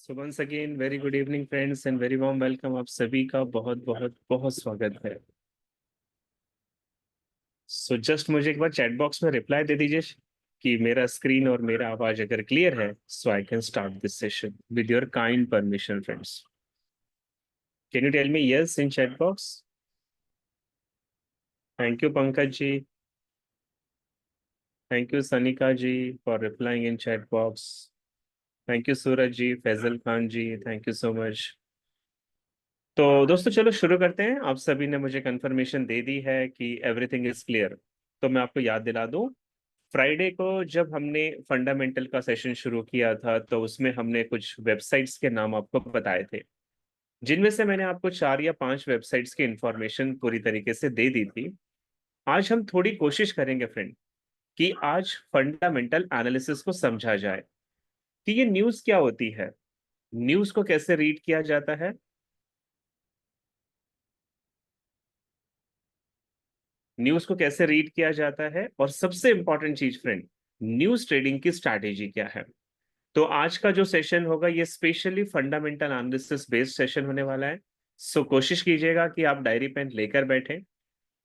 So once again very good evening friends and very warm welcome. आप सभी का बहुत बहुत बहुत स्वागत है। सो जस्ट मुझे एक बार चैट बॉक्स में रिप्लाई दे दीजिए कि मेरा स्क्रीन और मेरा आवाज अगर क्लियर है, so I can start this session with your kind permission friends. Can you tell me yes in chat box? Thank you Pankaj ji. Thank you Sanika ji for replying in chat box. Thank you Suraj ji, Faizal Khan ji, thank you so much. तो दोस्तों चलो शुरू करते हैं। आप सभी ने मुझे कंफर्मेशन दे दी है कि एवरीथिंग इज क्लियर। तो मैं आपको याद दिला दूं, फ्राइडे को जब हमने फंडामेंटल का सेशन शुरू किया था तो उसमें हमने कुछ वेबसाइट्स के नाम आपको बताए थे, जिनमें से मैंने आपको 4 या 5 वेबसाइट्स की इंफॉर्मेशन पूरी तरीके से दे दी थी। आज हम थोड़ी कोशिश करेंगे फ्रेंड कि आज फंडामेंटल एनालिसिस को समझा जाए कि ये न्यूज़ क्या होती है, न्यूज़ को कैसे रीड किया जाता है, न्यूज को कैसे रीड किया जाता है, और सबसे इंपॉर्टेंट चीज फ्रेंड, न्यूज ट्रेडिंग की स्ट्रैटेजी क्या है। तो आज का जो सेशन होगा ये specially fundamental analysis based session होने वाला है। सो कोशिश कीजिएगा कि आप डायरी पेन लेकर बैठें,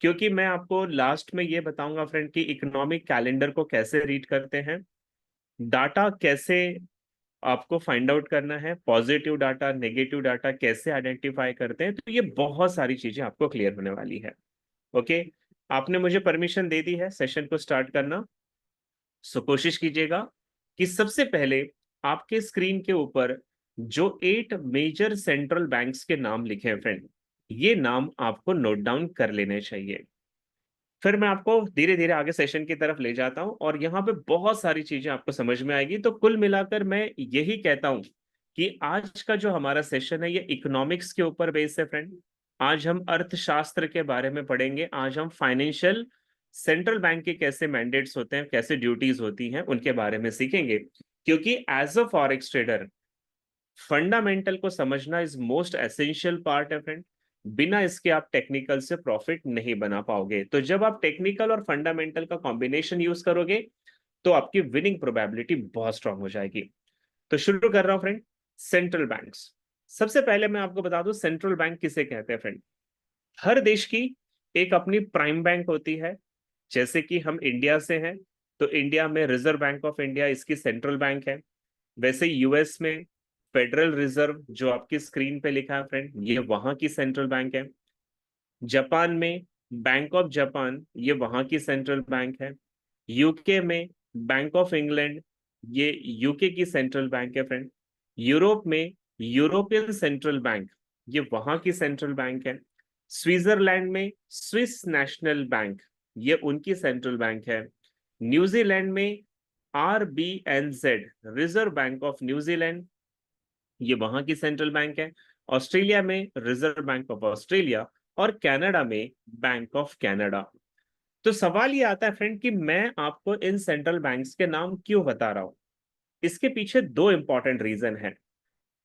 क्योंकि मैं आपको लास्ट में ये बताऊंगा फ्रेंड कि इकोनॉमिक कैलेंडर को कैसे रीड करते हैं, डाटा कैसे आपको फाइंड आउट करना है, पॉजिटिव डाटा नेगेटिव डाटा कैसे आइडेंटिफाई करते हैं। तो ये बहुत सारी चीजें आपको क्लियर होने वाली है। ओके, आपने मुझे परमिशन दे दी है सेशन को स्टार्ट करना। सो कोशिश कीजिएगा कि सबसे पहले आपके स्क्रीन के ऊपर जो 8 मेजर सेंट्रल बैंक्स के नाम लिखे हैं फ्रेंड, ये नाम आपको नोट डाउन कर लेने चाहिए। फिर मैं आपको धीरे धीरे आगे सेशन की तरफ ले जाता हूं और यहाँ पे बहुत सारी चीजें आपको समझ में आएगी। तो कुल मिलाकर मैं यही कहता हूं कि आज का जो हमारा सेशन है ये इकोनॉमिक्स के ऊपर बेस है फ्रेंड। आज हम अर्थशास्त्र के बारे में पढ़ेंगे, आज हम फाइनेंशियल सेंट्रल बैंक के कैसे मैंडेट्स होते हैं, कैसे ड्यूटीज होती हैं, उनके बारे में सीखेंगे। क्योंकि as a forex trader fundamental को समझना इज मोस्ट एसेंशियल पार्ट है फ्रेंड। बिना इसके आप टेक्निकल से प्रॉफिट नहीं बना पाओगे। तो जब आप टेक्निकल और फंडामेंटल का कॉम्बिनेशन यूज करोगे तो आपकी विनिंग प्रोबेबिलिटी बहुत स्ट्रांग हो जाएगी। तो शुरू कर रहा हूं फ्रेंड। सेंट्रल बैंक्स, सबसे पहले मैं आपको बता दूं सेंट्रल बैंक किसे कहते हैं फ्रेंड। हर देश की एक अपनी प्राइम बैंक होती है। जैसे कि हम इंडिया से हैं तो इंडिया में रिजर्व बैंक ऑफ इंडिया इसकी सेंट्रल बैंक है। वैसे यूएस में फेडरल रिजर्व जो आपकी स्क्रीन पे लिखा है फ्रेंड, ये वहां की सेंट्रल बैंक है। जापान में बैंक ऑफ जापान, ये वहां की सेंट्रल बैंक है। यूके में बैंक ऑफ इंग्लैंड, ये यूके की सेंट्रल बैंक है फ्रेंड। यूरोप में यूरोपियन सेंट्रल बैंक, ये वहां की सेंट्रल बैंक है। स्विट्जरलैंड में स्विस नेशनल बैंक, ये उनकी सेंट्रल बैंक है। न्यूजीलैंड में RBNZ, reserve bank of New Zealand, ये वहां की सेंट्रल बैंक है। ऑस्ट्रेलिया में रिजर्व बैंक ऑफ ऑस्ट्रेलिया, और कनाडा में बैंक ऑफ कनाडा। तो सवाल ये आता है फ्रेंड कि मैं आपको इन सेंट्रल बैंक्स के नाम क्यों बता रहा हूं। इसके पीछे दो इंपॉर्टेंट रीजन है।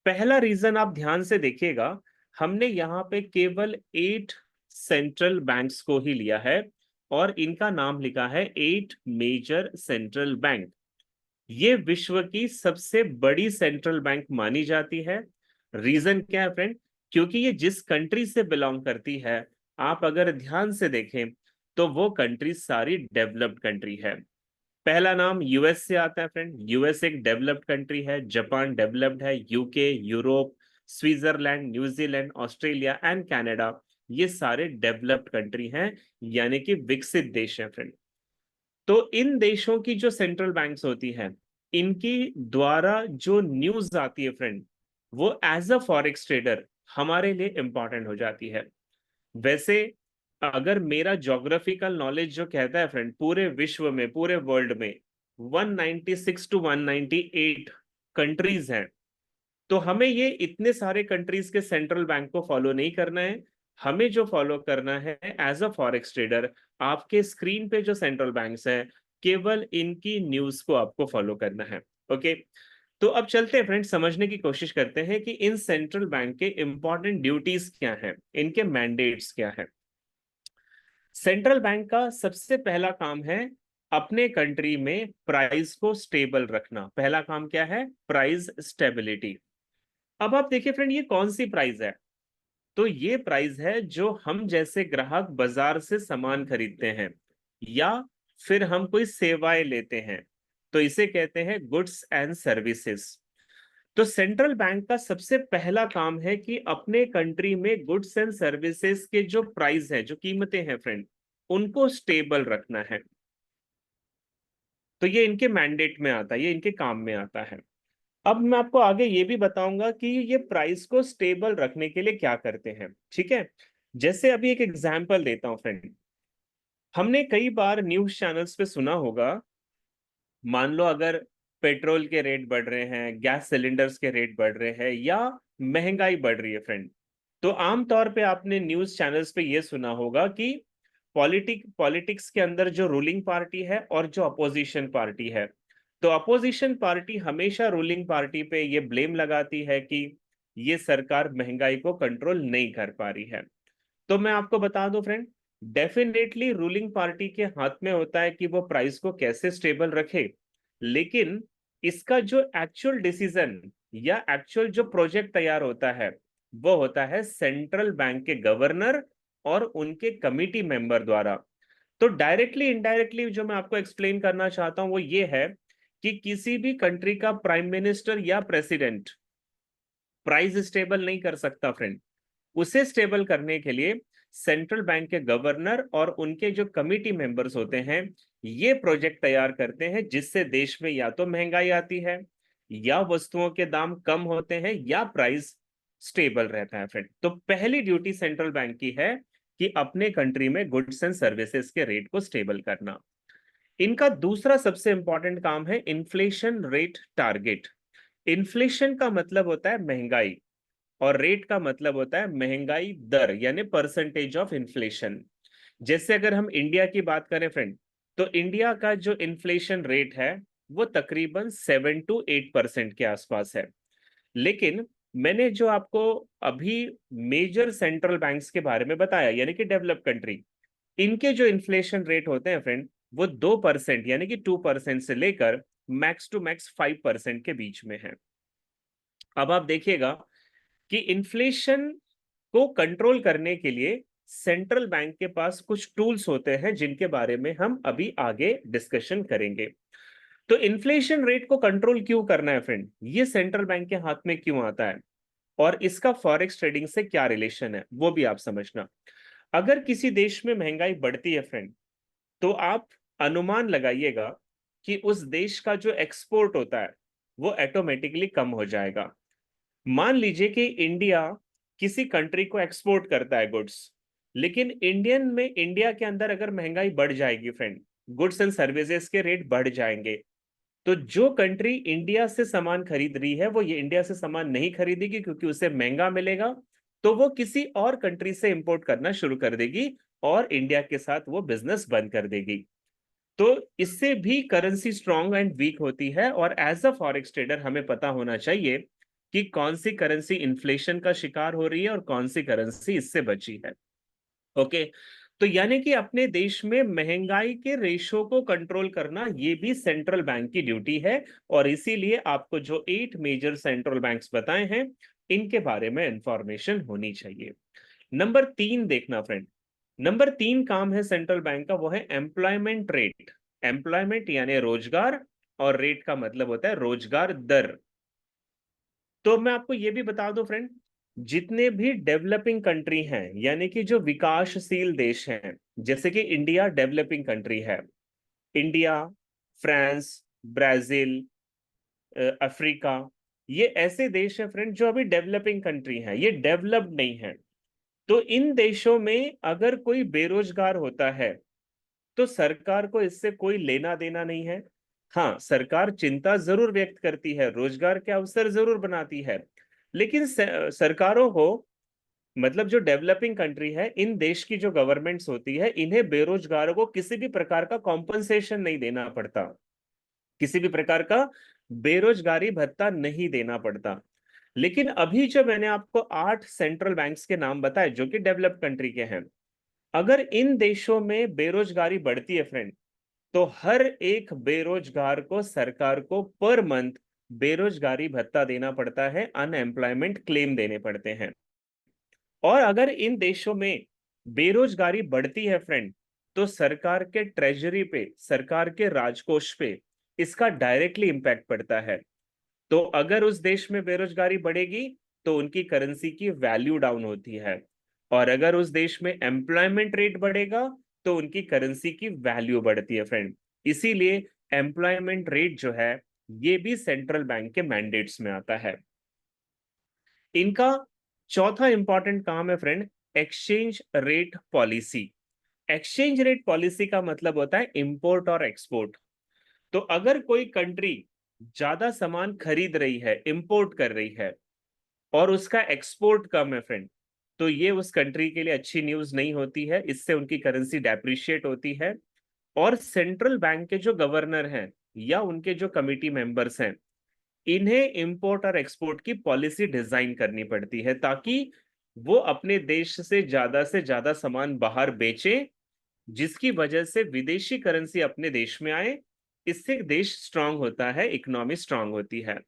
पहला रीजन आप ध्यान से देखिएगा, हमने यहाँ पे केवल 8 सेंट्रल बैंक्स को ही लिया है और इनका नाम लिखा है 8 मेजर सेंट्रल बैंक। ये विश्व की सबसे बड़ी सेंट्रल बैंक मानी जाती है। रीजन क्या है फ्रेंड? क्योंकि ये जिस कंट्री से बिलोंग करती है, आप अगर ध्यान से देखें तो वो कंट्री सारी डेवलप्ड कंट्री है। पहला नाम यूएस से आता है फ्रेंड, यूएस एक डेवलप्ड कंट्री है। जापान डेवलप्ड है। UK, Europe, Switzerland, New Zealand, Australia and Canada, ये सारे डेवलप्ड कंट्री हैं, यानी कि विकसित देश हैं फ्रेंड। तो इन देशों की जो सेंट्रल बैंक्स होती हैं, इनकी द्वारा जो न्यूज आती है फ्रेंड, वो एज अ फॉरेक्स ट्रेडर हमारे लिए इंपॉर्टेंट हो जाती है। वैसे अगर मेरा ज्योग्राफिकल नॉलेज जो कहता है फ्रेंड, पूरे विश्व में, पूरे वर्ल्ड में 196 टू 198 कंट्रीज हैं, तो हमें ये इतने सारे कंट्रीज के सेंट्रल बैंक को फॉलो नहीं करना है। हमें जो फॉलो करना है एज अ फॉरेक्स ट्रेडर, आपके स्क्रीन पे जो सेंट्रल बैंक्स हैं, केवल इनकी न्यूज को आपको फॉलो करना है। ओके, तो अब चलते हैं फ्रेंड्स, समझने की कोशिश करते हैं कि इन सेंट्रल बैंक के इंपॉर्टेंट ड्यूटीज क्या हैं, इनके मैंडेट्स क्या है। सेंट्रल बैंक का सबसे पहला काम है अपने कंट्री में प्राइस को स्टेबल रखना। पहला काम क्या है? Price stability. अब आप देखिए फ्रेंड, ये कौन सी प्राइस है? तो ये प्राइस है जो हम जैसे ग्राहक बाजार से सामान खरीदते हैं या फिर हम कोई सेवाएं लेते हैं, तो इसे कहते हैं गुड्स एंड सर्विसेज। तो सेंट्रल बैंक का सबसे पहला काम है कि अपने कंट्री में गुड्स एंड सर्विसेज के जो प्राइस है, जो कीमतें हैं फ्रेंड, उनको स्टेबल रखना है। तो ये इनके मैंडेट में आता है, ये इनके काम में आता है। अब मैं आपको आगे ये भी बताऊंगा कि ये प्राइस को स्टेबल रखने के लिए क्या करते हैं, ठीक है? जैसे अभी एक एग्जांपल देता हूं फ्रेंड। हमने कई बार न्यूज चैनल्स पे सुना होगा, मान लो अगर पेट्रोल के रेट बढ़ रहे हैं, गैस सिलेंडर्स के रेट बढ़ रहे हैं या महंगाई बढ़ रही है फ्रेंड, तो आमतौर पे आपने न्यूज चैनल्स पे ये सुना होगा कि पॉलिटिक्स के अंदर जो रूलिंग पार्टी है और जो अपोजिशन पार्टी है, तो अपोजिशन पार्टी हमेशा रूलिंग पार्टी पे ये ब्लेम लगाती है कि ये सरकार महंगाई को कंट्रोल नहीं कर पा रही है। तो मैं आपको बता दूं फ्रेंड, डेफिनेटली रूलिंग पार्टी के हाथ में होता है कि वो प्राइस को कैसे स्टेबल रखे, लेकिन इसका जो एक्चुअल डिसीजन या एक्चुअल जो प्रोजेक्ट तैयार होता है, वो होता है सेंट्रल बैंक के गवर्नर और उनके कमिटी मेंबर द्वारा। तो डायरेक्टली इनडायरेक्टली जो मैं आपको एक्सप्लेन करना चाहता हूं वो ये है कि किसी भी कंट्री का प्राइम मिनिस्टर या प्रेसिडेंट प्राइस स्टेबल नहीं कर सकता फ्रेंड। उसे स्टेबल करने के लिए सेंट्रल बैंक के गवर्नर और उनके जो कमिटी मेंबर्स होते हैं, ये प्रोजेक्ट तैयार करते हैं जिससे देश में या तो महंगाई आती है, या वस्तुओं के दाम कम होते हैं, या प्राइस स्टेबल रहता है फ्रेंड। तो पहली ड्यूटी सेंट्रल बैंक की है कि अपने कंट्री में गुड्स एंड सर्विसेज के रेट को स्टेबल करना। इनका दूसरा सबसे इंपॉर्टेंट काम है इन्फ्लेशन रेट टारगेट। इन्फ्लेशन का मतलब होता है महंगाई, और रेट का मतलब होता है महंगाई दर, यानी परसेंटेज ऑफ इन्फ्लेशन। जैसे अगर हम इंडिया की बात करें फ्रेंड, तो इंडिया का जो इन्फ्लेशन रेट है वो तकरीबन 7 to 8% के आसपास है। लेकिन मैंने जो आपको अभी मेजर सेंट्रल बैंक्स के बारे में बताया, यानी कि डेवलप कंट्री, इनके जो इन्फ्लेशन रेट होते हैं फ्रेंड, वो 2% यानी कि 2% से लेकर मैक्स टू मैक्स 5% के बीच में है। अब आप देखिएगा कि इन्फ्लेशन को कंट्रोल करने के लिए सेंट्रल बैंक के पास कुछ टूल्स होते हैं जिनके बारे में हम अभी आगे डिस्कशन करेंगे। तो इन्फ्लेशन रेट को कंट्रोल क्यों करना है फ्रेंड, ये सेंट्रल बैंक के हाथ में क्यों आता है, और इसका फॉरेक्स ट्रेडिंग से क्या रिलेशन है, वो भी आप समझना। अगर किसी देश में महंगाई बढ़ती है फ्रेंड, तो आप अनुमान लगाइएगा कि उस देश का जो एक्सपोर्ट होता है वो ऑटोमेटिकली कम हो जाएगा। मान लीजिए कि इंडिया किसी कंट्री को एक्सपोर्ट करता है गुड्स, लेकिन इंडिया के अंदर अगर महंगाई बढ़ जाएगी फ्रेंड, गुड्स एंड सर्विसेज के रेट बढ़ जाएंगे, तो जो कंट्री इंडिया से सामान खरीद रही है वो ये इंडिया से सामान नहीं खरीदेगी क्योंकि उसे महंगा मिलेगा, तो वो किसी और कंट्री से इंपोर्ट करना शुरू कर देगी और इंडिया के साथ वो बिजनेस बंद कर देगी। तो इससे भी करेंसी स्ट्रांग एंड वीक होती है, और एज अ फॉरेक्स ट्रेडर हमें पता होना चाहिए कि कौन सी करेंसी इन्फ्लेशन का शिकार हो रही है और कौन सी करेंसी इससे बची है। ओके, तो यानी कि अपने देश में महंगाई के रेशो को कंट्रोल करना ये भी सेंट्रल बैंक की ड्यूटी है, और इसीलिए आपको जो 8 मेजर सेंट्रल बैंक्स बताए हैं इनके बारे में इंफॉर्मेशन होनी चाहिए। नंबर 3 देखना फ्रेंड, नंबर 3 काम है सेंट्रल बैंक का, वो है एम्प्लॉयमेंट रेट। एम्प्लॉयमेंट यानी रोजगार, और रेट का मतलब होता है रोजगार दर। तो मैं आपको ये भी बता दूं फ्रेंड, जितने भी डेवलपिंग कंट्री हैं, यानी कि जो विकासशील देश हैं, जैसे कि इंडिया डेवलपिंग कंट्री है, इंडिया, फ्रांस, ब्राजील, अफ्रीका, ये ऐसे देश हैं फ्रेंड जो अभी डेवलपिंग कंट्री हैं, ये डेवलप्ड नहीं है। तो इन देशों में अगर कोई बेरोजगार होता है, तो सरकार को इससे कोई लेना देना नहीं है। हाँ, सरकार चिंता जरूर व्यक्त करती है, रोजगार के अवसर जरूर बनाती है, लेकिन सरकारों को, मतलब जो डेवलपिंग कंट्री है, इन देश की जो गवर्नमेंट्स होती है, इन्हें बेरोजगारों को किसी भी प्रकार का कॉम्पनसेशन नहीं देना पड़ता, किसी भी प्रकार का बेरोजगारी भत्ता नहीं देना पड़ता। लेकिन अभी जो मैंने आपको 8 सेंट्रल बैंक्स के नाम बताए जो कि डेवलप्ड कंट्री के हैं, अगर इन देशों में बेरोजगारी बढ़ती है फ्रेंड, तो हर एक बेरोजगार को सरकार को पर मंथ बेरोजगारी भत्ता देना पड़ता है, अनएम्प्लॉयमेंट क्लेम देने पड़ते हैं। और अगर इन देशों में बेरोजगारी बढ़ती है फ्रेंड, तो सरकार के ट्रेजरी पे, सरकार के राजकोष पे इसका डायरेक्टली इंपैक्ट पड़ता है। तो अगर उस देश में बेरोजगारी बढ़ेगी तो उनकी करेंसी की वैल्यू डाउन होती है, और अगर उस देश में एम्प्लॉयमेंट रेट बढ़ेगा तो उनकी करेंसी की वैल्यू बढ़ती है फ्रेंड। इसीलिए एम्प्लॉयमेंट रेट जो है ये भी सेंट्रल बैंक के मैंडेट्स में आता है। इनका चौथा इंपॉर्टेंट काम है friend, exchange rate policy. Exchange rate policy का मतलब होता है इंपोर्ट और एक्सपोर्ट। तो अगर कोई कंट्री ज्यादा सामान खरीद रही है, इंपोर्ट कर रही है, और उसका एक्सपोर्ट कम है फ्रेंड, तो ये उस कंट्री के लिए अच्छी न्यूज नहीं होती है। इससे उनकी करेंसी डेप्रिशिएट होती है। और सेंट्रल बैंक के जो गवर्नर हैं या उनके जो कमिटी मेंबर्स हैं, इन्हें इंपोर्ट और एक्सपोर्ट की पॉलिसी डिजाइन करनी पड़ती है, ताकि वो अपने देश से ज्यादा सामान बाहर बेचें, जिसकी वजह से विदेशी करेंसी अपने देश में आए। इससे देश स्ट्रांग होता है, इकोनॉमी स्ट्रांग होती है।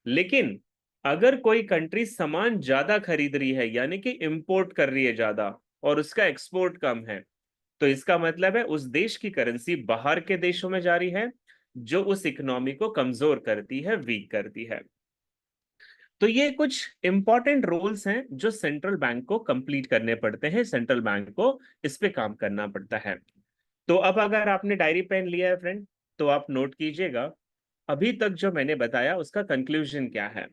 लेकिन अगर कोई कंट्री सामान ज्यादा खरीद रही है, यानी कि इंपोर्ट कर रही है ज्यादा, और उसका एक्सपोर्ट कम है, तो इसका मतलब है उस देश की करेंसी बाहर के देशों में जा रही है, जो उस इकोनॉमी को कमजोर करती है, वीक करती है। तो ये कुछ इंपॉर्टेंट रूल्स हैं जो सेंट्रल बैंक को कंप्लीट करने पड़ते हैं, सेंट्रल बैंक को इस पे काम करना पड़ता है। तो अब अगर आपने डायरी पेन लिया है फ्रेंड, तो आप नोट कीजिएगा, अभी तक जो मैंने बताया उसका कंक्लूजन क्या है,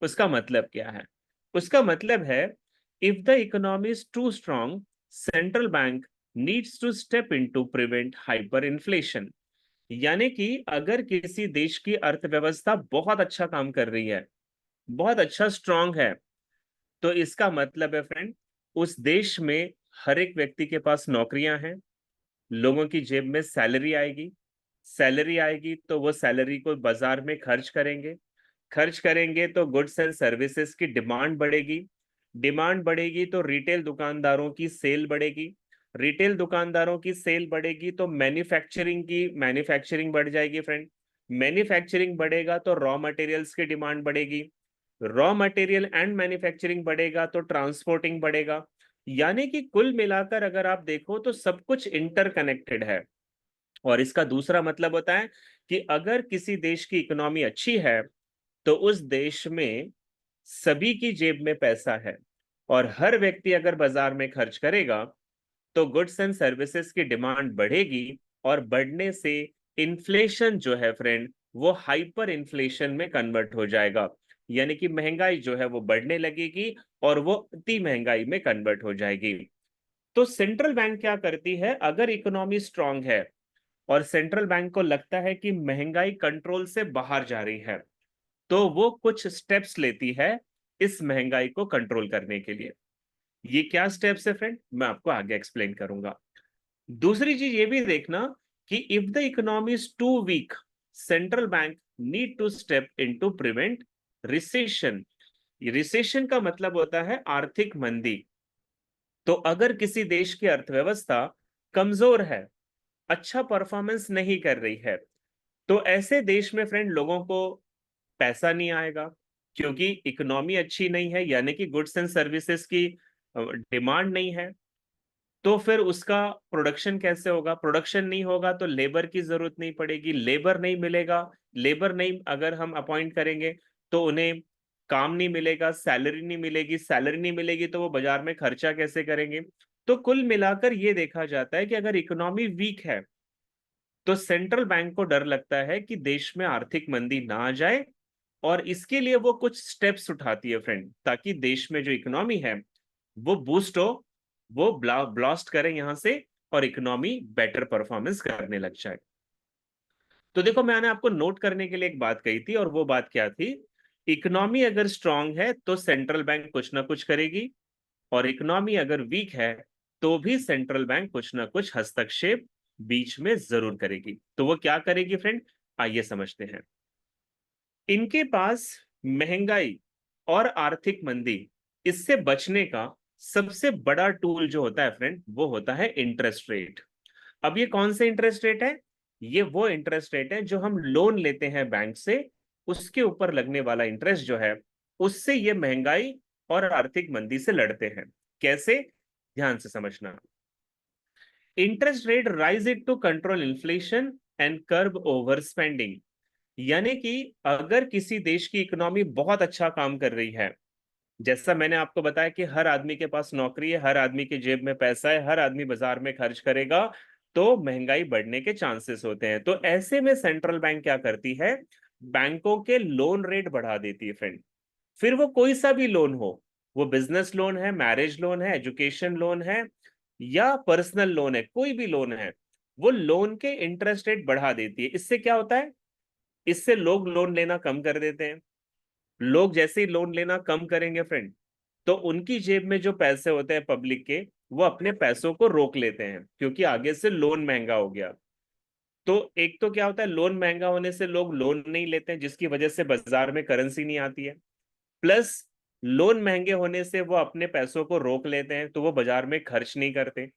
उसका मतलब क्या है। उसका मतलब है, if the economy is too strong, central bank needs to step in to prevent hyper inflation. यानी कि अगर किसी देश की अर्थव्यवस्था बहुत अच्छा काम कर रही है, बहुत अच्छा स्ट्रांग है, तो इसका मतलब है फ्रेंड, उस देश में हर एक व्यक्ति के पास नौकरियां हैं, लोगों की जेब में सैलरी आएगी। सैलरी आएगी तो वो सैलरी को बाजार में खर्च करेंगे, खर्च करेंगे तो गुड्स एंड सर्विसेज की डिमांड बढ़ेगी। डिमांड बढ़ेगी तो रिटेल दुकानदारों की सेल बढ़ेगी। रिटेल दुकानदारों की सेल बढ़ेगी तो मैन्युफैक्चरिंग बढ़ जाएगी फ्रेंड। मैन्युफैक्चरिंग बढ़ेगा तो रॉ मटेरियल्स की डिमांड बढ़ेगी। रॉ मटेरियल एंड मैन्युफैक्चरिंग बढ़ेगा तो ट्रांसपोर्टिंग बढ़ेगा। यानी कि कुल मिलाकर अगर आप देखो तो सब कुछ इंटरकनेक्टेड है। और इसका दूसरा मतलब होता है कि अगर किसी देश की इकोनॉमी अच्छी है, तो उस देश में सभी की जेब में पैसा है, और हर व्यक्ति अगर बाजार में खर्च करेगा तो गुड्स एंड सर्विसेज की डिमांड बढ़ेगी, और बढ़ने से इन्फ्लेशन जो है फ्रेंड, वो हाइपर इन्फ्लेशन में कन्वर्ट हो जाएगा। यानी कि महंगाई जो है वो बढ़ने लगेगी, और वो अति महंगाई में कन्वर्ट हो जाएगी। तो सेंट्रल बैंक क्या करती है, अगर इकोनॉमी स्ट्रांग है और सेंट्रल बैंक को लगता है कि महंगाई कंट्रोल से बाहर जा रही है, तो वो कुछ स्टेप्स लेती है इस महंगाई को कंट्रोल करने के लिए। ये क्या स्टेप्स है फ्रेंड, मैं आपको आगे एक्सप्लेन करूंगा। दूसरी चीज ये भी देखना कि if the economy is too weak, central bank need to step in to prevent recession. Recession का मतलब होता है आर्थिक मंदी। तो अगर किसी देश की अर्थव्यवस्था कमजोर है, अच्छा परफॉर्मेंस नहीं कर रही है, तो ऐसे देश में फ्रेंड लोगों को पैसा नहीं आएगा, क्योंकि इकोनॉमी अच्छी नहीं है, यानी कि गुड्स एंड सर्विसेज की डिमांड नहीं है। तो फिर उसका प्रोडक्शन कैसे होगा, प्रोडक्शन नहीं होगा तो लेबर की जरूरत नहीं पड़ेगी, लेबर नहीं मिलेगा, लेबर नहीं अगर हम अपॉइंट करेंगे तो उन्हें काम नहीं मिलेगा, सैलरी नहीं मिलेगी, सैलरी नहीं मिलेगी तो वो बाजार में खर्चा कैसे करेंगे। तो कुल मिलाकर ये देखा जाता है कि अगर इकोनॉमी वीक है, तो सेंट्रल बैंक को डर लगता है कि देश में आर्थिक मंदी ना आ जाए, और इसके लिए वो कुछ स्टेप्स उठाती है फ्रेंड, ताकि देश में जो इकोनॉमी है वो बूस्ट हो, वो ब्लास्ट करें यहां से, और इकोनॉमी बेटर परफॉर्मेंस करने लग जाए। तो देखो, मैंने आपको नोट करने के लिए एक बात कही थी, और वो बात क्या थी, इकोनॉमी अगर स्ट्रांग है तो सेंट्रल बैंक कुछ ना कुछ करेगी, और इकोनॉमी अगर वीक है तो भी सेंट्रल बैंक कुछ ना कुछ हस्तक्षेप बीच में जरूर करेगी। तो वो क्या करेगी फ्रेंड, आइए समझते हैं। इनके पास महंगाई और आर्थिक मंदी, इससे बचने का सबसे बड़ा टूल जो होता है फ्रेंड, वो होता है इंटरेस्ट रेट। अब ये कौन से इंटरेस्ट रेट है, ये वो इंटरेस्ट रेट है जो हम लोन लेते हैं बैंक से, उसके ऊपर लगने वाला इंटरेस्ट जो है, उससे ये महंगाई और आर्थिक मंदी से लड़ते हैं। कैसे? ध्यान से समझना। Interest rate raise it to control inflation and curb over spending. यानी कि अगर किसी देश की इकोनॉमी बहुत अच्छा काम कर रही है, जैसा मैंने आपको बताया कि हर आदमी के पास नौकरी है, हर आदमी के जेब में पैसा है, हर आदमी बाजार में खर्च करेगा, तो महंगाई बढ़ने के चांसेस होते हैं। तो ऐसे में सेंट्रल बैंक क्या करती है? बैंकों के लोन रेट बढ़ा देती है फ्रेंड। फिर वो कोई सा भी लोन हो, वो बिजनेस लोन है, मैरिज लोन है, एजुकेशन लोन है, या पर्सनल लोन है, कोई भी लोन है, वो लोन के इंटरेस्ट रेट बढ़ा देती है। इससे क्या होता है? इससे लोग लोन लेना कम कर देते हैं। लोग जैसे ही लोन लेना कम करेंगे फ्रेंड, तो उनकी जेब में जो पैसे होते हैं पब्लिक के, वो अपने पैसों को रोक लेते हैं, क्योंकि आगे से लोन महंगा हो गया। तो एक तो क्या होता है, लोन महंगा होने से लोग लोन नहीं लेते हैं, जिसकी वजह से बाजार में करेंसी नहीं आती है। प्लस लोन महंगे होने से वो अपने पैसों को रोक लेते हैं, तो वो बाजार में खर्च नहीं करते।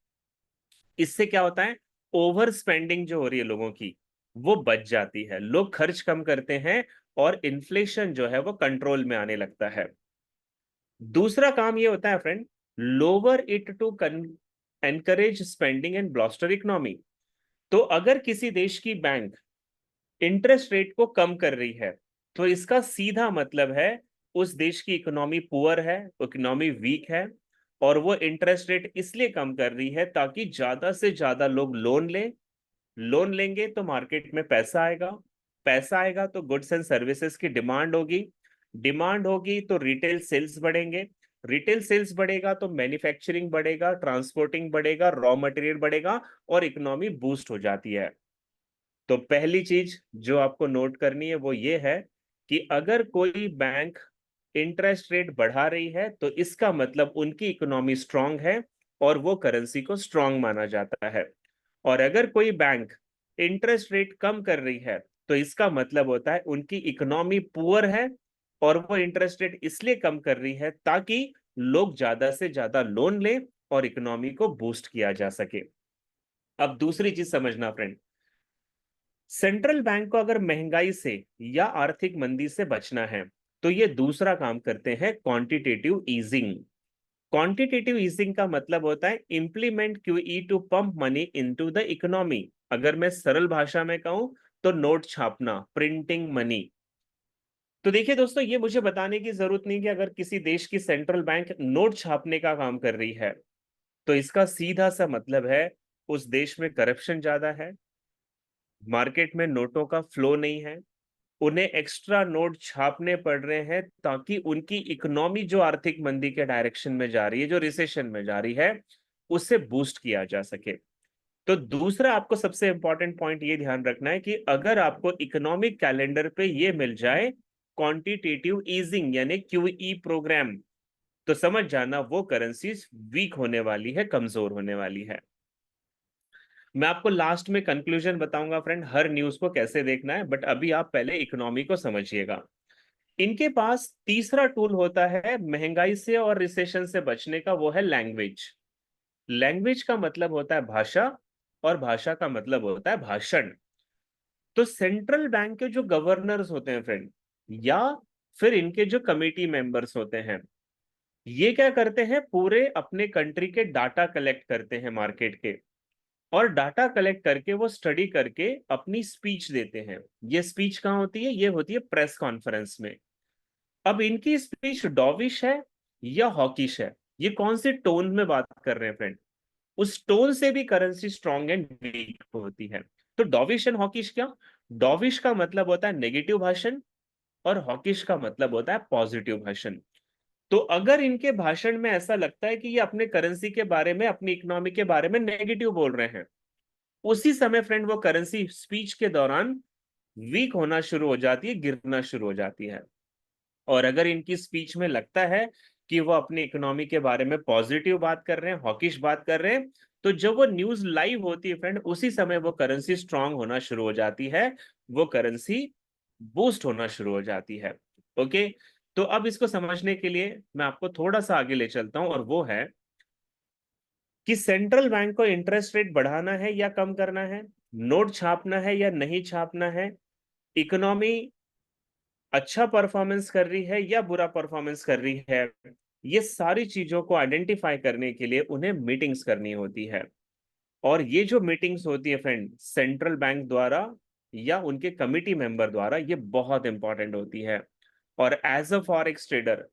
इससे क्या होता है? ओवर स्पेंडिंग जो हो रही है लोगों की, वो बच जाती है, लोग खर्च कम करते हैं, और इन्फ्लेशन जो है वो कंट्रोल में आने लगता है। दूसरा काम ये होता है friend, lower it to encourage spending and bolster economy. तो अगर किसी देश की बैंक इंटरेस्ट रेट को कम कर रही है, तो इसका सीधा मतलब है उस देश की इकोनॉमी पुअर है, इकोनॉमी वीक है, और वो इंटरेस्ट रेट इसलिए कम कर रही है ताकि ज्यादा से ज्यादा लोग लोन लें। लोन लेंगे तो मार्केट में पैसा आएगा, पैसा आएगा तो गुड्स एंड सर्विसेज की डिमांड होगी, डिमांड होगी तो रिटेल सेल्स बढ़ेंगे, रिटेल सेल्स बढ़ेगा तो मैन्युफैक्चरिंग बढ़ेगा, ट्रांसपोर्टिंग बढ़ेगा, रॉ मटेरियल बढ़ेगा, और इकोनॉमी बूस्ट हो जाती है। तो पहली चीज जो आपको नोट करनी है वो ये है कि अगर कोई बैंक इंटरेस्ट रेट बढ़ा रही है, तो इसका मतलब उनकी इकोनॉमी स्ट्रांग है, और वो करेंसी को स्ट्रांग माना जाता है। और अगर कोई बैंक इंटरेस्ट रेट कम कर रही है, तो इसका मतलब होता है उनकी इकोनॉमी पुअर है, और वो इंटरेस्ट रेट इसलिए कम कर रही है ताकि लोग ज्यादा से ज्यादा लोन लें और इकोनॉमी को बूस्ट किया जा सके। अब दूसरी चीज समझना फ्रेंड, सेंट्रल बैंक को अगर महंगाई से या आर्थिक मंदी से बचना है, तो ये दूसरा काम करते हैं, क्वांटिटेटिव ईजिंग। क्वांटिटेटिव ईजिंग का मतलब होता है implement QE to pump money into the economy. अगर मैं सरल भाषा में कहूं, तो नोट छापना, प्रिंटिंग मनी। तो देखिए दोस्तों, ये मुझे बताने की जरूरत नहीं कि अगर किसी देश की सेंट्रल बैंक नोट छापने का काम कर रही है, तो इसका सीधा सा मतलब है उस देश में करप्शन ज्यादा है, मार्केट में नोटों का फ्लो नहीं है, उन्हें एक्स्ट्रा नोट छापने पड़ रहे हैं ताकि उनकी इकोनॉमी जो आर्थिक मंदी के डायरेक्शन में जा रही है, जो रिसेशन में जा रही है, उससे बूस्ट किया जा सके। तो दूसरा आपको सबसे इंपॉर्टेंट पॉइंट ये ध्यान रखना है कि अगर आपको इकोनॉमिक कैलेंडर पे ये मिल जाए, क्वांटिटेटिव ईजिंग यानी क्यूई प्रोग्राम, तो समझ जाना वो करेंसी वीक होने वाली है, कमजोर होने वाली है। मैं आपको लास्ट में कंक्लूजन बताऊंगा फ्रेंड, हर न्यूज को कैसे देखना है, बट अभी आप पहले इकोनॉमी को समझिएगा। इनके पास तीसरा टूल होता है महंगाई से और रिसेशन से बचने का, वो है लैंग्वेज। लैंग्वेज का मतलब होता है भाषा, और भाषा का मतलब होता है भाषण। तो सेंट्रल बैंक के जो गवर्नर्स होते हैं फ्रेंड, या फिर इनके जो कमेटी मेंबर्स होते हैं, ये क्या करते हैं, पूरे अपने कंट्री के डाटा कलेक्ट करते हैं मार्केट के, और डाटा कलेक्ट करके वो स्टडी करके अपनी स्पीच देते हैं। ये स्पीच कहाँ होती है? ये होती है प्रेस कॉन्फ्रेंस में। अब इनकी स्पीच डॉविश है या हॉकिश है, ये कौन से टोन में बात कर रहे हैं फ्रेंड, उस टोन से भी करेंसी स्ट्रॉन्ग एंड वीक होती है। तो डॉविश एंड हॉकिश क्या? डॉविश का मतलब होता है नेगेटिव भाषण, और हॉकिश का मतलब होता है पॉजिटिव भाषण। तो अगर इनके भाषण में ऐसा लगता है कि ये अपने करेंसी के बारे में, अपनी इकोनॉमी के बारे में नेगेटिव बोल रहे हैं, उसी समय फ्रेंड वो करेंसी स्पीच के दौरान वीक होना शुरू हो जाती है, गिरना शुरू हो जाती है। और अगर इनकी स्पीच में लगता है कि वो अपनी इकोनॉमी के बारे में पॉजिटिव बात कर रहे हैं, हॉकिश बात कर रहे हैं, तो जब वो न्यूज लाइव होती है फ्रेंड, उसी समय वो करेंसी स्ट्रांग होना शुरू हो जाती है, वो करेंसी बूस्ट होना शुरू हो जाती है। ओके, तो अब इसको समझने के लिए मैं आपको थोड़ा सा आगे ले चलता हूं, और वो है कि सेंट्रल बैंक को इंटरेस्ट रेट बढ़ाना है या कम करना है, नोट छापना है या नहीं छापना है, इकोनॉमी अच्छा परफॉर्मेंस कर रही है या बुरा परफॉर्मेंस कर रही है, ये सारी चीजों को आइडेंटिफाई करने के लिए उन्हें मीटिंग्स करनी होती है। और ये जो मीटिंग्स होती है फ्रेंड, सेंट्रल बैंक द्वारा या उनके कमिटी मेंबर द्वारा, ये बहुत इंपॉर्टेंट होती है। और एज अ फॉरेक्स ट्रेडर,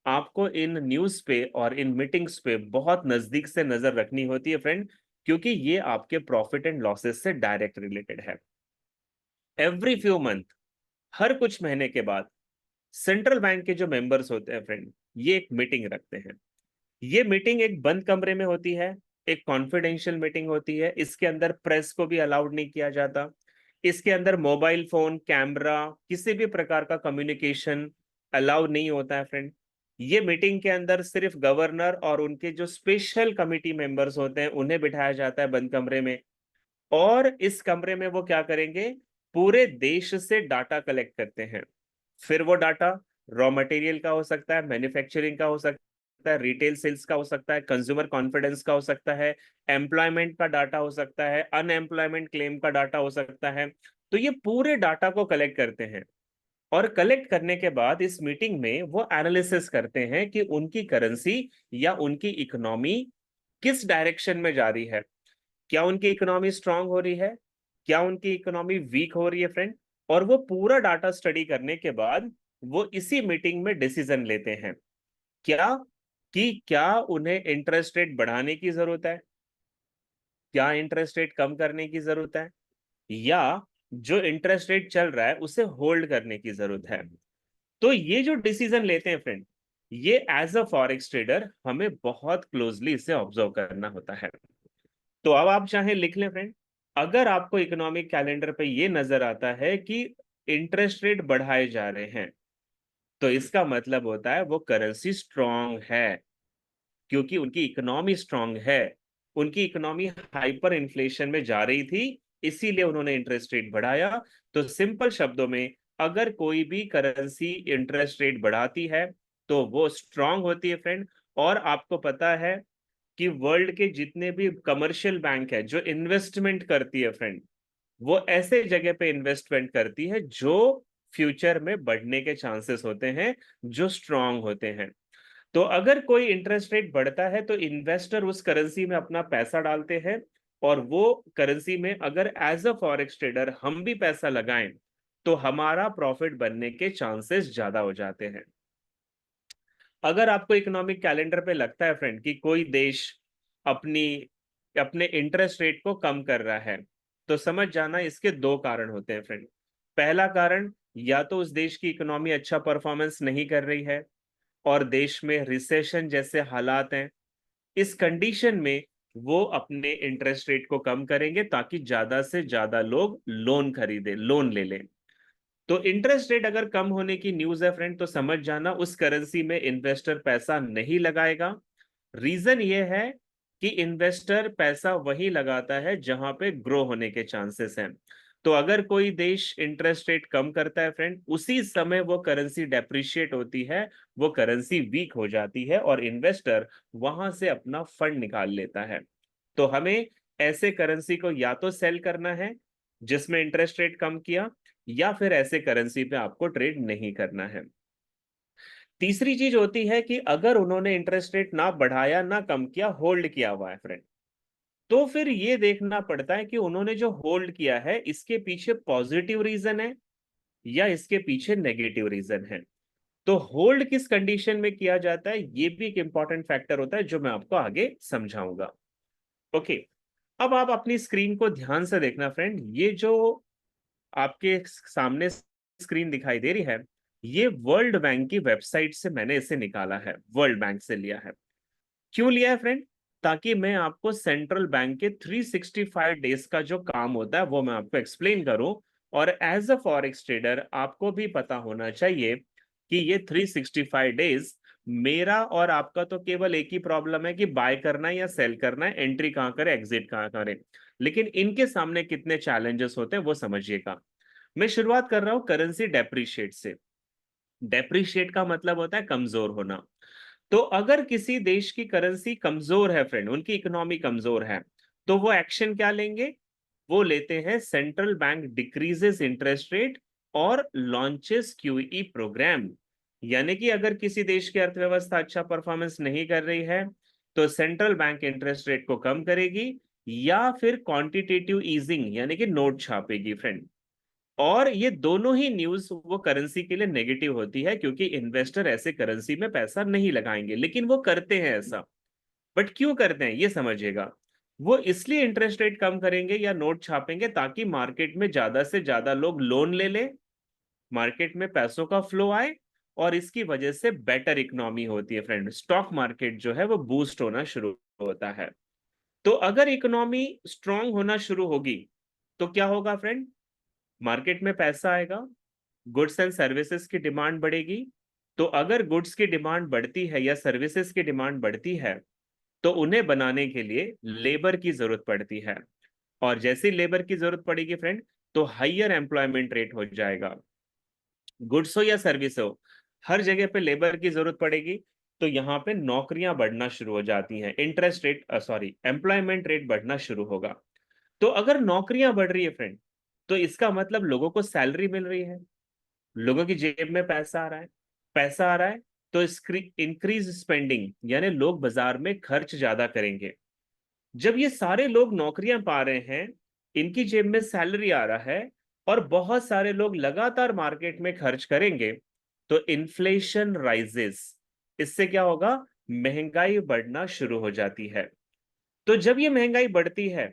आपको इन न्यूज पे और इन मीटिंग्स पे बहुत नजदीक से नजर रखनी होती है फ्रेंड, क्योंकि ये आपके प्रॉफिट एंड लॉसेस से डायरेक्ट रिलेटेड है। एवरी फ्यू मंथ, हर कुछ महीने के बाद, सेंट्रल बैंक के जो मेंबर्स होते हैं फ्रेंड, ये एक मीटिंग रखते हैं। ये मीटिंग एक बंद कमरे में होती है, एक कॉन्फिडेंशियल मीटिंग होती है। इसके अंदर प्रेस को भी अलाउड नहीं किया जाता। इसके अंदर मोबाइल फोन, कैमरा, किसी भी प्रकार का कम्युनिकेशन अलाउड नहीं होता है फ्रेंड। ये मीटिंग के अंदर सिर्फ गवर्नर और उनके जो स्पेशल कमिटी मेंबर्स होते हैं उन्हें बिठाया जाता है बंद कमरे में। और इस कमरे में वो क्या करेंगे, पूरे देश से डाटा कलेक्ट करते हैं। फिर वो डाटा रॉ मटेरियल का हो सकता है, मैन्युफैक्चरिंग का हो सकता है, रिटेल सेल्स का हो सकता है, कंज्यूमर कॉन्फिडेंस का हो सकता है, एम्प्लॉयमेंट का डाटा हो सकता है, अनएम्प्लॉयमेंट क्लेम का डाटा हो सकता है। तो ये पूरे डाटा को कलेक्ट करते हैं। और कलेक्ट करने के बाद इस मीटिंग में वो एनालिसिस करते हैं कि उनकी करेंसी या उनकी इकोनॉमी किस डायरेक्शन में जा रही है। क्या उनकी इकोनॉमी स्ट्रांग हो रही है, क्या उनकी इकोनॉमी वीक हो रही है फ्रेंड। और वो पूरा डाटा स्टडी करने के बाद वो इसी मीटिंग में डिसीजन लेते हैं, क्या क्या उन्हें इंटरेस्ट रेट बढ़ाने की जरूरत है, क्या इंटरेस्ट रेट कम करने की जरूरत है, या जो इंटरेस्ट रेट चल रहा है उसे होल्ड करने की जरूरत है। तो ये जो डिसीजन लेते हैं फ्रेंड, ये एज अ फॉरेक्स ट्रेडर हमें बहुत क्लोजली इसे ऑब्जर्व करना होता है। तो अब आप चाहे लिख लें फ्रेंड, अगर आपको इकोनॉमिक कैलेंडर पे ये नजर आता है कि इंटरेस्ट रेट बढ़ाए जा रहे हैं, तो इसका मतलब होता है वो करेंसी स्ट्रांग है, क्योंकि उनकी इकोनॉमी स्ट्रांग है। उनकी इकोनॉमी हाइपर इन्फ्लेशन में जा रही थी, इसीलिए उन्होंने इंटरेस्ट रेट बढ़ाया। तो सिंपल शब्दों में, अगर कोई भी करेंसी इंटरेस्ट रेट बढ़ाती है तो वो स्ट्रांग होती है फ्रेंड। और आपको पता है कि वर्ल्ड के जितने भी कमर्शियल बैंक है जो इन्वेस्टमेंट करती है फ्रेंड, वो ऐसे जगह पे इन्वेस्टमेंट करती है जो फ्यूचर में बढ़ने के चांसेस होते हैं, जो स्ट्रांग होते हैं। तो अगर कोई इंटरेस्ट रेट बढ़ता है तो इन्वेस्टर उस करेंसी में अपना पैसा डालते हैं। और वो करेंसी में अगर एज अ फॉरेक्स ट्रेडर हम भी पैसा लगाएं तो हमारा प्रॉफिट बनने के चांसेस ज्यादा हो जाते हैं। अगर आपको इकोनॉमिक कैलेंडर पे लगता है फ्रेंड कि कोई देश अपनी अपने इंटरेस्ट रेट को कम कर रहा है, तो समझ जाना इसके दो कारण होते हैं फ्रेंड। पहला कारण, या तो उस देश की इकोनॉमी अच्छा परफॉर्मेंस नहीं कर रही है और देश में रिसेशन जैसे हालात हैं। इस कंडीशन में वो अपने इंटरेस्ट रेट को कम करेंगे ताकि ज्यादा से ज्यादा लोग लोन खरीदे, लोन ले लें। तो इंटरेस्ट रेट अगर कम होने की न्यूज है फ्रेंड, तो समझ जाना उस करेंसी में इन्वेस्टर पैसा नहीं लगाएगा। रीजन ये है कि इन्वेस्टर पैसा वही लगाता है जहां पे ग्रो होने के चांसेस हैं। तो अगर कोई देश इंटरेस्ट रेट कम करता है फ्रेंड, उसी समय वो करेंसी डेप्रिशिएट होती है, वो करेंसी वीक हो जाती है और इन्वेस्टर वहां से अपना फंड निकाल लेता है। तो हमें ऐसे करेंसी को या तो सेल करना है जिसमें इंटरेस्ट रेट कम किया, या फिर ऐसे करेंसी पे आपको ट्रेड नहीं करना है। तीसरी चीज होती है कि अगर उन्होंने इंटरेस्ट रेट ना बढ़ाया ना कम किया, होल्ड किया हुआ है फ्रेंड, तो फिर ये देखना पड़ता है कि उन्होंने जो होल्ड किया है इसके पीछे पॉजिटिव रीजन है या इसके पीछे नेगेटिव रीजन है। तो होल्ड किस कंडीशन में किया जाता है, ये भी एक इंपॉर्टेंट फैक्टर होता है जो मैं आपको आगे समझाऊंगा। ओके, अब आप अपनी स्क्रीन को ध्यान से देखना फ्रेंड। ये जो आपके सामने स्क्रीन दिखाई दे रही है, ये वर्ल्ड बैंक की वेबसाइट से मैंने इसे निकाला है, वर्ल्ड बैंक से लिया है। क्यों लिया है फ्रेंड, ताकि मैं आपको सेंट्रल बैंक के 365 डेज का जो काम होता है वो मैं आपको एक्सप्लेन करूं। और एज अ फॉरेक्स ट्रेडर आपको भी पता होना चाहिए कि ये 365 डेज, मेरा और आपका तो केवल एक ही प्रॉब्लम है कि बाय करना है या सेल करना है, एंट्री कहां करें, एग्जिट कहां करें। लेकिन इनके सामने कितने चैलेंजेस होते हैं वो समझिएगा। मैं शुरुआत कर रहा हूं करेंसी डेप्रिशिएट से। डेप्रिशिएट का मतलब होता है कमजोर होना। तो अगर किसी देश की करेंसी कमजोर है फ्रेंड, उनकी इकोनॉमी कमजोर है, तो वो एक्शन क्या लेंगे, वो लेते हैं central bank decreases interest rate और लॉन्चेस क्यूई प्रोग्राम। यानी कि अगर किसी देश की अर्थव्यवस्था अच्छा परफॉर्मेंस नहीं कर रही है तो सेंट्रल बैंक इंटरेस्ट रेट को कम करेगी या फिर क्वांटिटेटिव ईजिंग यानी कि नोट छापेगी फ्रेंड। और ये दोनों ही न्यूज वो करेंसी के लिए नेगेटिव होती है क्योंकि इन्वेस्टर ऐसे करेंसी में पैसा नहीं लगाएंगे, लेकिन वो करते हैं ऐसा। बट क्यों करते हैं ये समझिएगा। वो इसलिए इंटरेस्ट रेट कम करेंगे या नोट छापेंगे ताकि मार्केट में ज्यादा से ज्यादा लोग लोन ले ले, मार्केट में पैसों का फ्लो आए और इसकी वजह से बेटर इकोनॉमी होती है फ्रेंड। स्टॉक मार्केट जो है वो बूस्ट होना शुरू होता है। तो अगर इकोनॉमी स्ट्रांग होना शुरू होगी तो क्या होगा फ्रेंड, मार्केट में पैसा आएगा, गुड्स एंड सर्विसेज की डिमांड बढ़ेगी। तो अगर गुड्स की डिमांड बढ़ती है या सर्विसेज की डिमांड बढ़ती है तो उन्हें बनाने के लिए लेबर की जरूरत पड़ती है। और जैसी लेबर की जरूरत पड़ेगी फ्रेंड तो हाइयर एम्प्लॉयमेंट रेट हो जाएगा। गुड्स हो या सर्विस हो, हर जगह पे लेबर की जरूरत पड़ेगी। तो यहाँ पे नौकरियां बढ़ना शुरू हो जाती हैं, interest rate sorry employment rate बढ़ना शुरू होगा। तो अगर नौकरियां बढ़ रही है फ्रेंड तो इसका मतलब लोगों को सैलरी मिल रही है, लोगों की जेब में पैसा आ रहा है। पैसा आ रहा है तो इंक्रीज स्पेंडिंग यानी लोग बाजार में खर्च ज्यादा करेंगे। जब ये सारे लोग नौकरियां पा रहे हैं, इनकी जेब में सैलरी आ रहा है और बहुत सारे लोग लगातार मार्केट में खर्च करेंगे तो इन्फ्लेशन राइजेस। इससे क्या होगा, महंगाई बढ़ना शुरू हो जाती है। तो जब ये महंगाई बढ़ती है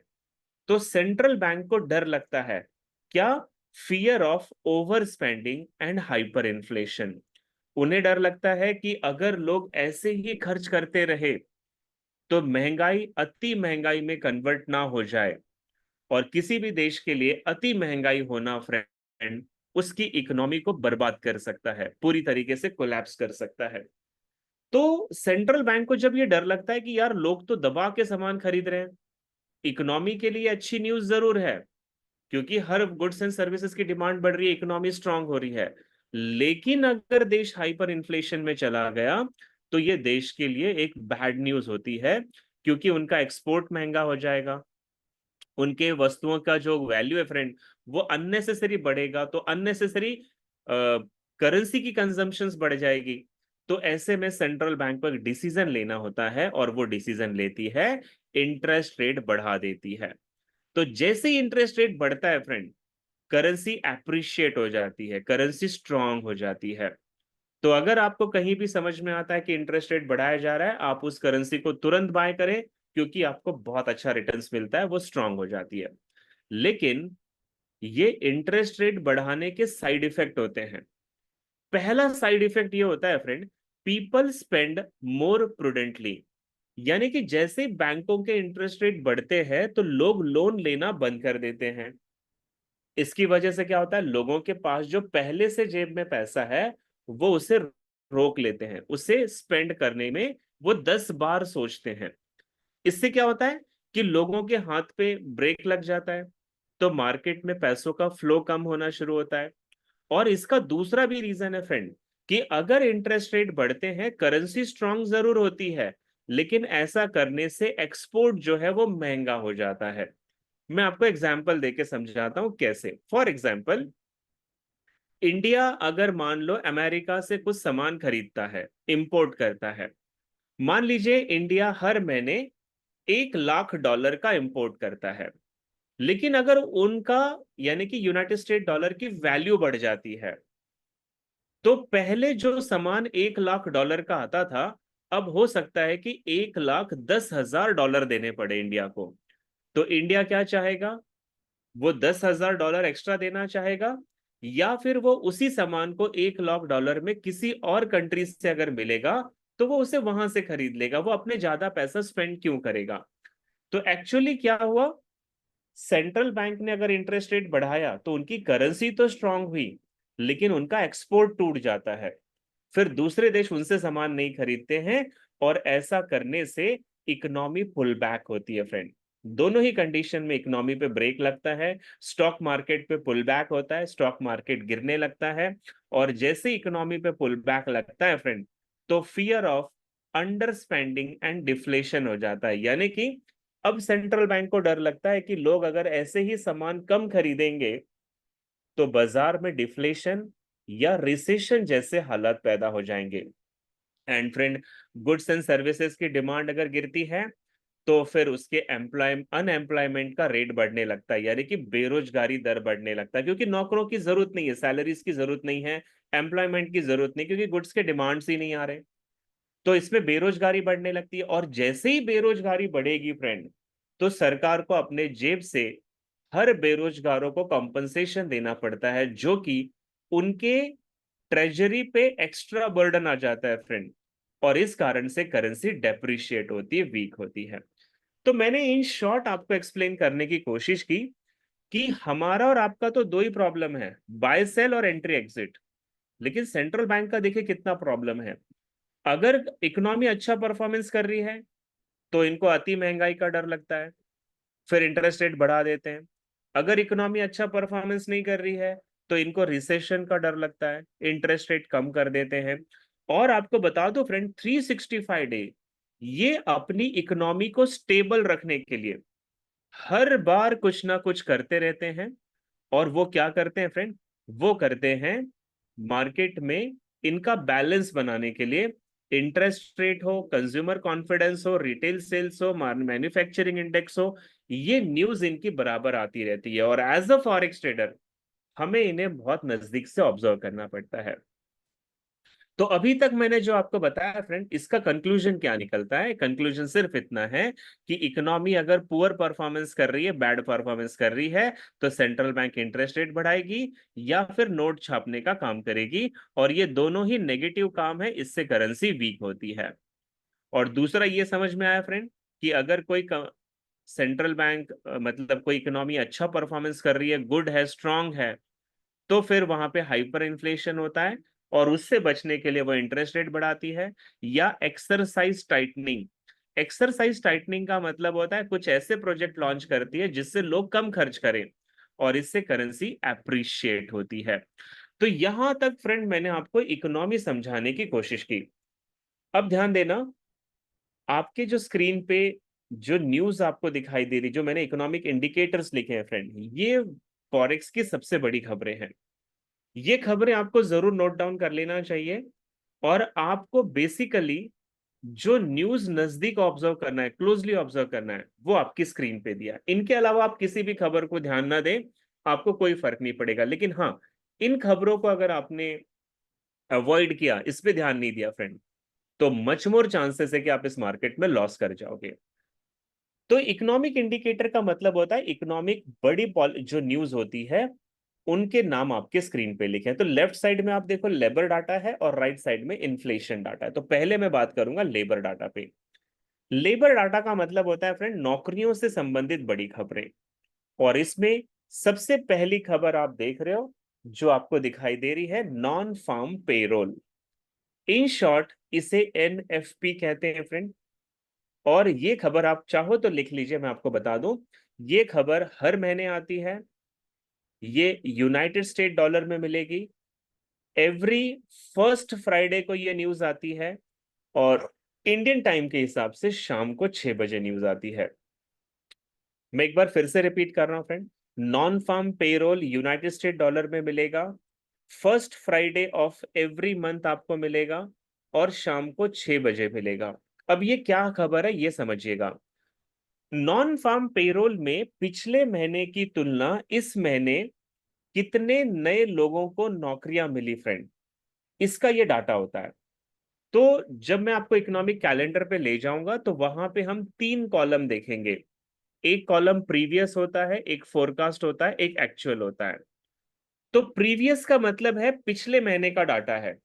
तो सेंट्रल बैंक को डर लगता है, क्या, fear of over spending and hyper inflation. उन्हें डर लगता है कि अगर लोग ऐसे ही खर्च करते रहे तो महंगाई अति महंगाई में कन्वर्ट ना हो जाए। और किसी भी देश के लिए अति महंगाई होना फ्रेंड उसकी इकोनॉमी को बर्बाद कर सकता है, पूरी तरीके से कोलैप्स कर सकता है। तो सेंट्रल बैंक को जब ये डर लगता है कि यार लोग तो दबा के सामान खरीद रहे हैं, इकोनॉमी के लिए अच्छी न्यूज जरूर है क्योंकि हर गुड्स एंड सर्विसेज की डिमांड बढ़ रही है, इकोनॉमी स्ट्रांग हो रही है। लेकिन अगर देश हाइपर इन्फ्लेशन में चला गया तो ये देश के लिए एक बैड न्यूज होती है क्योंकि उनका एक्सपोर्ट महंगा हो जाएगा, उनके वस्तुओं का जो वैल्यू है फ्रेंड वो अननेसेसरी बढ़ेगा, तो अननेसेसरी करेंसी की कंजम्पशंस बढ़ जाएगी। तो ऐसे में सेंट्रल बैंक को एक डिसीजन लेना होता है और वो डिसीजन लेती है इंटरेस्ट रेट बढ़ा देती है। तो जैसे ही इंटरेस्ट रेट बढ़ता है फ्रेंड करेंसी एप्रिशिएट हो जाती है, करेंसी स्ट्रांग हो जाती है। तो अगर आपको कहीं भी समझ में आता है कि इंटरेस्ट रेट बढ़ाया जा रहा है, आप उस करेंसी को तुरंत बाय करें क्योंकि आपको बहुत अच्छा रिटर्न्स मिलता है, वो स्ट्रांग हो जाती है। लेकिन ये इंटरेस्ट रेट बढ़ाने के साइड इफेक्ट होते हैं। पहला साइड इफेक्ट ये होता है friend, people spend more prudently. यानी कि जैसे बैंकों के इंटरेस्ट रेट बढ़ते हैं तो लोग लोन लेना बंद कर देते हैं। इसकी वजह से क्या होता है, लोगों के पास जो पहले से जेब में पैसा है वो उसे रोक लेते हैं, उसे स्पेंड करने में वो 10 बार सोचते हैं। इससे क्या होता है कि लोगों के हाथ पे ब्रेक लग जाता है, तो मार्केट में पैसों का फ्लो कम होना शुरू होता है। और इसका दूसरा भी रीजन है फ्रेंड कि अगर इंटरेस्ट रेट बढ़ते हैं करेंसी स्ट्रांग जरूर होती है लेकिन ऐसा करने से एक्सपोर्ट जो है वो महंगा हो जाता है। मैं आपको एग्जांपल देके समझाता हूं कैसे। फॉर एग्जांपल, इंडिया अगर मान लो अमेरिका से कुछ सामान खरीदता है, इंपोर्ट करता है। मान लीजिए इंडिया हर महीने $1 लाख का इंपोर्ट करता है। लेकिन अगर उनका यानी कि यूनाइटेड स्टेट डॉलर की वैल्यू बढ़ जाती है तो पहले जो सामान $1 लाख का आता था अब हो सकता है कि $1,10,000 देने पड़े इंडिया को। तो इंडिया क्या चाहेगा, वो $10,000 एक्स्ट्रा देना चाहेगा या फिर वो उसी सामान को $1 लाख में किसी और कंट्री से अगर मिलेगा तो वो उसे वहां से खरीद लेगा, वो अपने ज्यादा पैसा स्पेंड क्यों करेगा। तो एक्चुअली क्या हुआ, सेंट्रल बैंक ने अगर इंटरेस्ट रेट बढ़ाया तो उनकी करेंसी तो स्ट्रांग हुई लेकिन उनका एक्सपोर्ट टूट जाता है, फिर दूसरे देश उनसे सामान नहीं खरीदते हैं और ऐसा करने से इकोनॉमी पुल बैक होती है फ्रेंड। दोनों ही कंडीशन में इकोनॉमी पे ब्रेक लगता है, स्टॉक मार्केट पे पुल बैक होता है, स्टॉक मार्केट गिरने लगता है। और जैसे इकोनॉमी पे पुल बैक लगता है फ्रेंड तो fear of under spending and deflation हो जाता है। यानी कि अब सेंट्रल बैंक को डर लगता है कि लोग अगर ऐसे ही सामान कम खरीदेंगे तो बाजार में डिफ्लेशन या रिसेशन जैसे हालात पैदा हो जाएंगे। And friend, goods and services की डिमांड अगर गिरती है तो फिर उसके अनएम्प्लॉयमेंट का रेट बढ़ने लगता है, यानी कि बेरोजगारी दर बढ़ने लगता है, क्योंकि नौकरों की जरूरत नहीं है, सैलरीज की जरूरत नहीं है, एम्प्लॉयमेंट की जरूरत नहीं, क्योंकि गुड्स के डिमांड्स ही नहीं आ रहे। तो इसमें बेरोजगारी बढ़ने लगती है, और जैसे ही बेरोजगारी बढ़ेगी फ्रेंड, तो सरकार को अपने जेब से हर बेरोजगारों को कंपनसेशन देना पड़ता है, जो कि उनके ट्रेजरी पे एक्स्ट्रा बर्डन आ जाता है फ्रेंड। और इस कारण से करेंसी डेप्रिशिएट होती है, वीक होती है। तो मैंने इन शॉर्ट आपको एक्सप्लेन करने की कोशिश की कि हमारा और आपका तो दो ही प्रॉब्लम है, बाय सेल और एंट्री एग्जिट। लेकिन सेंट्रल बैंक का देखिए कितना प्रॉब्लम है। अगर इकोनॉमी अच्छा परफॉर्मेंस कर रही है तो इनको अति महंगाई का डर लगता है, फिर इंटरेस्ट रेट बढ़ा देते हैं। अगर इकोनॉमी अच्छा परफॉर्मेंस नहीं कर रही है तो इनको रिसेशन का डर लगता है, इंटरेस्ट रेट कम कर देते हैं। और आपको बता दो फ्रेंड, 365 डे ये अपनी इकोनॉमी को स्टेबल रखने के लिए हर बार कुछ ना कुछ करते रहते हैं। और वो क्या करते हैं फ्रेंड? वो करते हैं मार्केट में इनका बैलेंस बनाने के लिए, इंटरेस्ट रेट हो, कंज्यूमर कॉन्फिडेंस हो, रिटेल सेल्स हो, मैन्युफैक्चरिंग इंडेक्स हो, ये न्यूज इनकी बराबर आती रहती है। और एज अ फॉरेक्स ट्रेडर हमें इन्हें बहुत नजदीक से ऑब्जर्व करना पड़ता है। तो अभी तक मैंने जो आपको बताया फ्रेंड, इसका कंक्लूजन क्या निकलता है? कंक्लूजन सिर्फ इतना है कि इकोनॉमी अगर पुअर परफॉर्मेंस कर रही है, बैड परफॉर्मेंस कर रही है, तो सेंट्रल बैंक इंटरेस्ट रेट बढ़ाएगी या फिर नोट छापने का काम करेगी। और ये दोनों ही नेगेटिव काम है, इससे करेंसी वीक होती है। और दूसरा ये समझ में आया फ्रेंड कि अगर कोई सेंट्रल बैंक मतलब कोई इकोनॉमी अच्छा परफॉर्मेंस कर रही है, गुड है, स्ट्रांग है, तो फिर वहां पे हाइपर इन्फ्लेशन होता है, और उससे बचने के लिए वो इंटरेस्ट रेट बढ़ाती है। या एक्सरसाइज टाइटनिंग। एक्सरसाइज टाइटनिंग का मतलब होता है कुछ ऐसे प्रोजेक्ट लॉन्च करती है जिससे लोग कम खर्च करें, और इससे करेंसी एप्रिशिएट होती है। तो यहां तक फ्रेंड मैंने आपको इकोनॉमी समझाने की कोशिश की। अब ध्यान देना, आपके जो स्क्रीन पे जो न्यूज आपको दिखाई दे रही, जो मैंने इकोनॉमिक इंडिकेटर्स लिखे हैं फ्रेंड, ये फॉरेक्स की सबसे बड़ी खबरें हैं। ये खबरें आपको जरूर नोट डाउन कर लेना चाहिए। और आपको बेसिकली जो न्यूज नजदीक ऑब्जर्व करना है, क्लोजली ऑब्जर्व करना है, वो आपकी स्क्रीन पे दिया है। इनके अलावा आप किसी भी खबर को ध्यान ना दें, आपको कोई फर्क नहीं पड़ेगा। लेकिन हाँ, इन खबरों को अगर आपने अवॉइड किया, इस पे ध्यान नहीं दिया फ्रेंड, तो मच मोर चांसेस है कि आप इस मार्केट में लॉस कर जाओगे। तो इकोनॉमिक इंडिकेटर का मतलब होता है इकोनॉमिक बड़ी जो न्यूज होती है, उनके नाम आपके स्क्रीन पे लिखे हैं। तो लेफ्ट साइड में आप देखो लेबर डाटा है, और राइट साइड में इन्फ्लेशन डाटा है। तो पहले मैं बात करूंगा लेबर डाटा पे। लेबर डाटा का मतलब होता है फ्रेंड नौकरियों से संबंधित बड़ी खबरें। और इसमें सबसे पहली खबर आप देख रहे हो, जो आपको दिखाई दे रही है, non farm payroll. In short इसे एनएफपी कहते हैं फ्रेंड। और ये खबर आप चाहो तो लिख लीजिए, मैं आपको बता दूं, ये खबर हर महीने आती है। ये यूनाइटेड स्टेट डॉलर में मिलेगी। एवरी फर्स्ट फ्राइडे को ये न्यूज आती है, और इंडियन टाइम के हिसाब से शाम को 6 बजे न्यूज आती है। मैं एक बार फिर से रिपीट कर रहा हूं friend, non farm payroll United State dollar में मिलेगा, first Friday of every month आपको मिलेगा, और शाम को 6 बजे मिलेगा। अब ये क्या खबर है ये समझिएगा। नॉन फार्म पेरोल में पिछले महीने की तुलना इस महीने कितने नए लोगों को नौकरियां मिली फ्रेंड, इसका ये डाटा होता है। तो जब मैं आपको इकोनॉमिक कैलेंडर पे ले जाऊंगा तो वहां पे हम 3 कॉलम देखेंगे। एक कॉलम प्रीवियस होता है, एक फोरकास्ट होता है, एक एक्चुअल होता है। तो प्रीवियस का मतलब है पिछले महीने का डाटा है।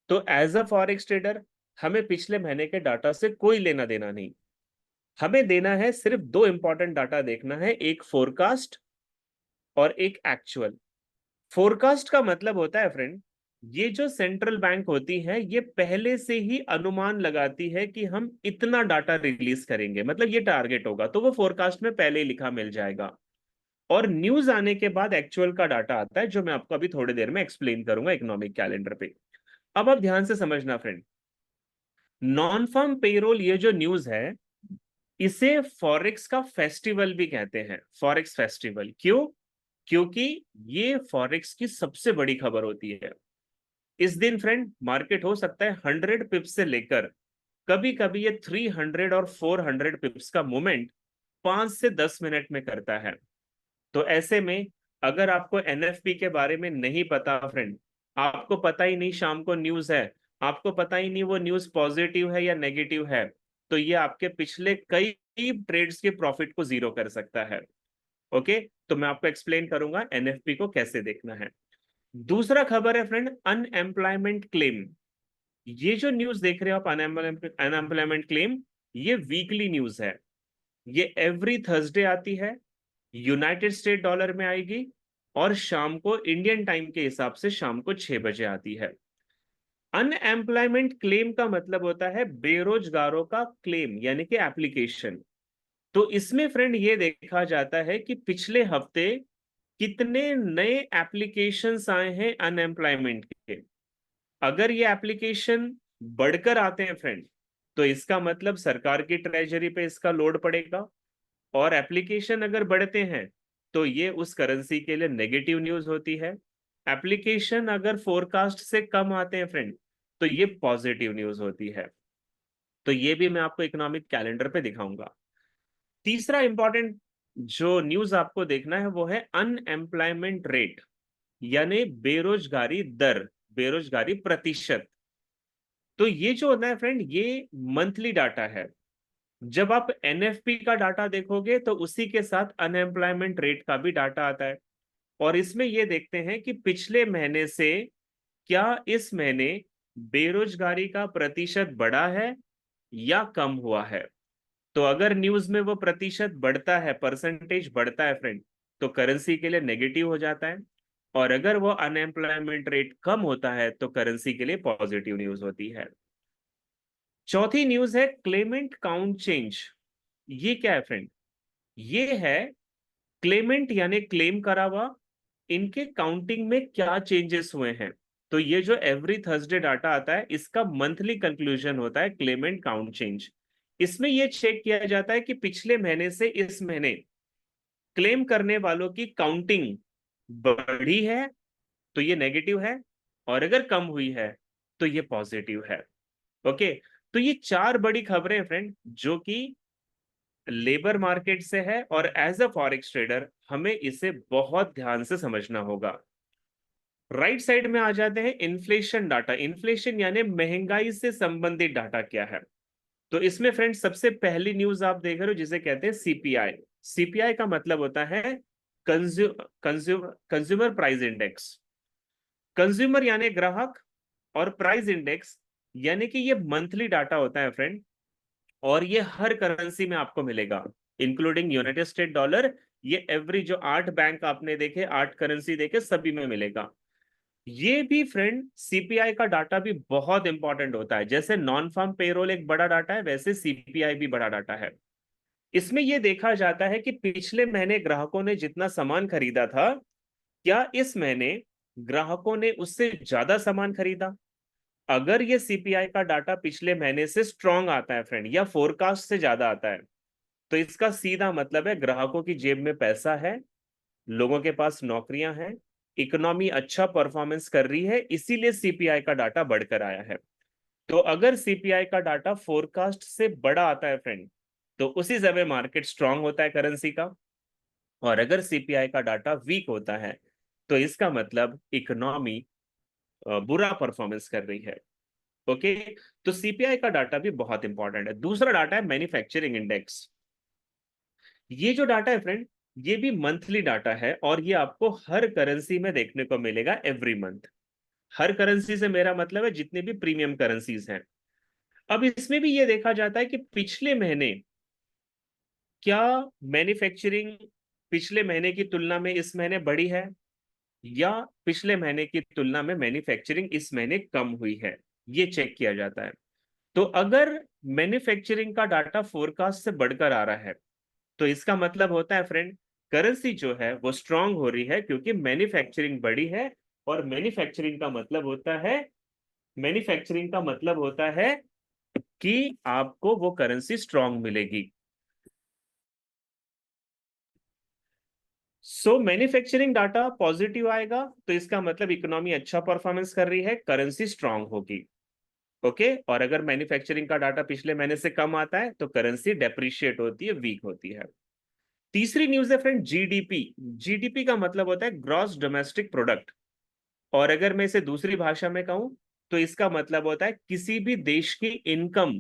तो एज अ फॉरेक्स ट्रेडर हमें पिछले महीने के डाटा से कोई लेना देना नहीं। हमें देना है सिर्फ दो इंपॉर्टेंट डाटा देखना है, एक फोरकास्ट और एक एक्चुअल। फोरकास्ट का मतलब होता है फ्रेंड, ये जो सेंट्रल बैंक होती है ये पहले से ही अनुमान लगाती है कि हम इतना डाटा रिलीज करेंगे, मतलब ये टारगेट होगा, तो वो फोरकास्ट में पहले ही लिखा मिल जाएगा। और न्यूज आने के बाद एक्चुअल का डाटा आता है, जो मैं आपको अभी थोड़ी देर में एक्सप्लेन करूंगा इकोनॉमिक कैलेंडर पे। अब आप ध्यान से समझना फ्रेंड, नॉन फार्म पेरोल ये जो न्यूज है, इसे फॉरेक्स का फेस्टिवल भी कहते हैं। फॉरेक्स फेस्टिवल क्यों? क्योंकि ये फॉरेक्स की सबसे बड़ी खबर होती है। इस दिन फ्रेंड मार्केट हो सकता है 100 पिप्स से लेकर कभी कभी ये 300 और 400 पिप्स का मूवमेंट 5 से 10 मिनट में करता है। तो ऐसे में अगर आपको एनएफपी के बारे में नहीं पता फ्रेंड, आपको पता ही नहीं शाम को न्यूज है, आपको पता ही नहीं वो न्यूज पॉजिटिव है या नेगेटिव है, तो ये आपके पिछले कई ट्रेड्स के प्रॉफिट को जीरो कर सकता है। ओके, तो मैं आपको एक्सप्लेन करूंगा एनएफपी को कैसे देखना है। दूसरा खबर है फ्रेंड, अनएम्प्लॉयमेंट क्लेम। ये जो न्यूज देख रहे हो आप, अनएम्प्लॉयमेंट क्लेम, ये वीकली न्यूज है। ये एवरी थर्सडे आती है, यूनाइटेड स्टेट डॉलर में आएगी, और शाम को इंडियन टाइम के हिसाब से शाम को 6 बजे आती है। अनएम्प्लॉयमेंट क्लेम का मतलब होता है बेरोजगारों का क्लेम, यानी कि एप्लीकेशन। तो इसमें फ्रेंड ये देखा जाता है कि पिछले हफ्ते कितने नए एप्लीकेशंस आए हैं अनएम्प्लॉयमेंट के। अगर ये एप्लीकेशन बढ़कर आते हैं फ्रेंड, तो इसका मतलब सरकार की ट्रेजरी पे इसका लोड पड़ेगा। और एप्लीकेशन अगर बढ़ते हैं तो ये उस करेंसी के लिए नेगेटिव न्यूज होती है। एप्लीकेशन अगर फोरकास्ट से कम आते हैं फ्रेंड, तो ये पॉजिटिव न्यूज होती है। तो ये भी मैं आपको इकोनॉमिक कैलेंडर पे दिखाऊंगा। तीसरा इंपॉर्टेंट जो न्यूज आपको देखना है वो है अनएम्प्लॉयमेंट रेट, यानी बेरोजगारी दर, बेरोजगारी प्रतिशत। तो ये जो होता है फ्रेंड, ये मंथली डाटा है। जब आप एनएफपी का डाटा देखोगे तो उसी के साथ अनएम्प्लॉयमेंट रेट का भी डाटा आता है। और इसमें ये देखते हैं कि पिछले महीने से क्या इस महीने बेरोजगारी का प्रतिशत बढ़ा है या कम हुआ है। तो अगर न्यूज में वो प्रतिशत बढ़ता है, परसेंटेज बढ़ता है फ्रेंड, तो करेंसी के लिए नेगेटिव हो जाता है। और अगर वो अनएम्प्लॉयमेंट रेट कम होता है तो करेंसी के लिए पॉजिटिव न्यूज होती है। चौथी न्यूज है क्लेमेंट काउंट चेंज। ये क्या है फ्रेंड? ये है क्लेमेंट यानी क्लेम करा हुआ, इनके काउंटिंग में क्या चेंजेस हुए हैं। तो ये जो एवरी थर्सडे डाटा आता है, इसका मंथली कंक्लूजन होता है क्लेमेंट काउंट चेंज। इसमें यह चेक किया जाता है कि पिछले महीने से इस महीने क्लेम करने वालों की काउंटिंग बढ़ी है तो ये नेगेटिव है, और अगर कम हुई है तो ये पॉजिटिव है। ओके, तो ये चार बड़ी खबरें हैं फ्रेंड, जो कि लेबर मार्केट से है, और एज अ फॉरेक्स ट्रेडर हमें इसे बहुत ध्यान से समझना होगा। राइट साइड में आ जाते हैं इन्फ्लेशन डाटा। इन्फ्लेशन यानी महंगाई से संबंधित डाटा क्या है। तो इसमें फ्रेंड्स सबसे पहली न्यूज आप देख रहे हो जिसे कहते हैं सीपीआई। सीपीआई का मतलब होता है कंज्यूमर प्राइस इंडेक्स। कंज्यूमर यानी ग्राहक, और प्राइस इंडेक्स यानी कि ये मंथली डाटा होता है फ्रेंड, और ये हर करेंसी में आपको मिलेगा, इंक्लूडिंग यूनाइटेड स्टेट डॉलर। ये एवरी जो 8 बैंक आपने देखे, 8 करेंसी देखे, सभी में मिलेगा। ये भी फ्रेंड सीपीआई का डाटा भी बहुत इंपॉर्टेंट होता है। जैसे नॉन फार्म पेरोल एक बड़ा डाटा है, वैसे सीपीआई भी बड़ा डाटा है। इसमें यह देखा जाता है कि पिछले महीने ग्राहकों ने जितना सामान खरीदा था, क्या इस महीने ग्राहकों ने उससे ज्यादा सामान खरीदा। अगर ये सीपीआई का डाटा पिछले महीने से स्ट्रांग आता है फ्रेंड, या फोरकास्ट से ज्यादा आता है, तो इसका सीधा मतलब है ग्राहकों की जेब में पैसा है, लोगों के पास नौकरियां हैं, इकोनॉमी अच्छा परफॉर्मेंस कर रही है, इसीलिए सीपीआई का डाटा बढ़कर आया है। तो अगर सीपीआई का डाटा फोरकास्ट से बड़ा आता है फ्रेंड, तो उसी समय मार्केट स्ट्रांग होता है करेंसी का। और अगर सीपीआई का डाटा वीक होता है, तो इसका मतलब इकोनॉमी बुरा परफॉर्मेंस कर रही है। ओके, तो सीपीआई का डाटा भी बहुत इंपॉर्टेंट है। दूसरा डाटा है मैन्युफैक्चरिंग इंडेक्स। ये जो डाटा है फ्रेंड, ये भी मंथली डाटा है, और ये आपको हर करेंसी में देखने को मिलेगा एवरी मंथ। हर करेंसी से मेरा मतलब है जितने भी प्रीमियम करेंसीज हैं। अब इसमें भी ये देखा जाता है कि पिछले महीने क्या मैन्युफैक्चरिंग पिछले महीने की तुलना में इस महीने बढ़ी है, या पिछले महीने की तुलना में मैन्युफैक्चरिंग इस महीने कम हुई है, ये चेक किया जाता है। तो अगर मैन्युफैक्चरिंग का डाटा फोरकास्ट से बढ़कर आ रहा है, तो इसका मतलब होता है फ्रेंड करेंसी जो है वो स्ट्रांग हो रही है, क्योंकि मैन्युफैक्चरिंग बढ़ी है। और मैन्युफैक्चरिंग का मतलब होता है कि आपको वो करेंसी स्ट्रांग मिलेगी। सो मैन्युफैक्चरिंग डाटा पॉजिटिव आएगा तो इसका मतलब इकोनॉमी अच्छा परफॉर्मेंस कर रही है, करेंसी स्ट्रांग होगी। ओके, और अगर मैन्युफैक्चरिंग का डाटा पिछले महीने से कम आता है तो करेंसी डेप्रिशिएट होती है, वीक होती है। तीसरी न्यूज है फ्रेंड जीडीपी। जीडीपी का मतलब होता है ग्रॉस डोमेस्टिक प्रोडक्ट, और अगर मैं इसे दूसरी भाषा में कहूं तो इसका मतलब होता है किसी भी देश की इनकम,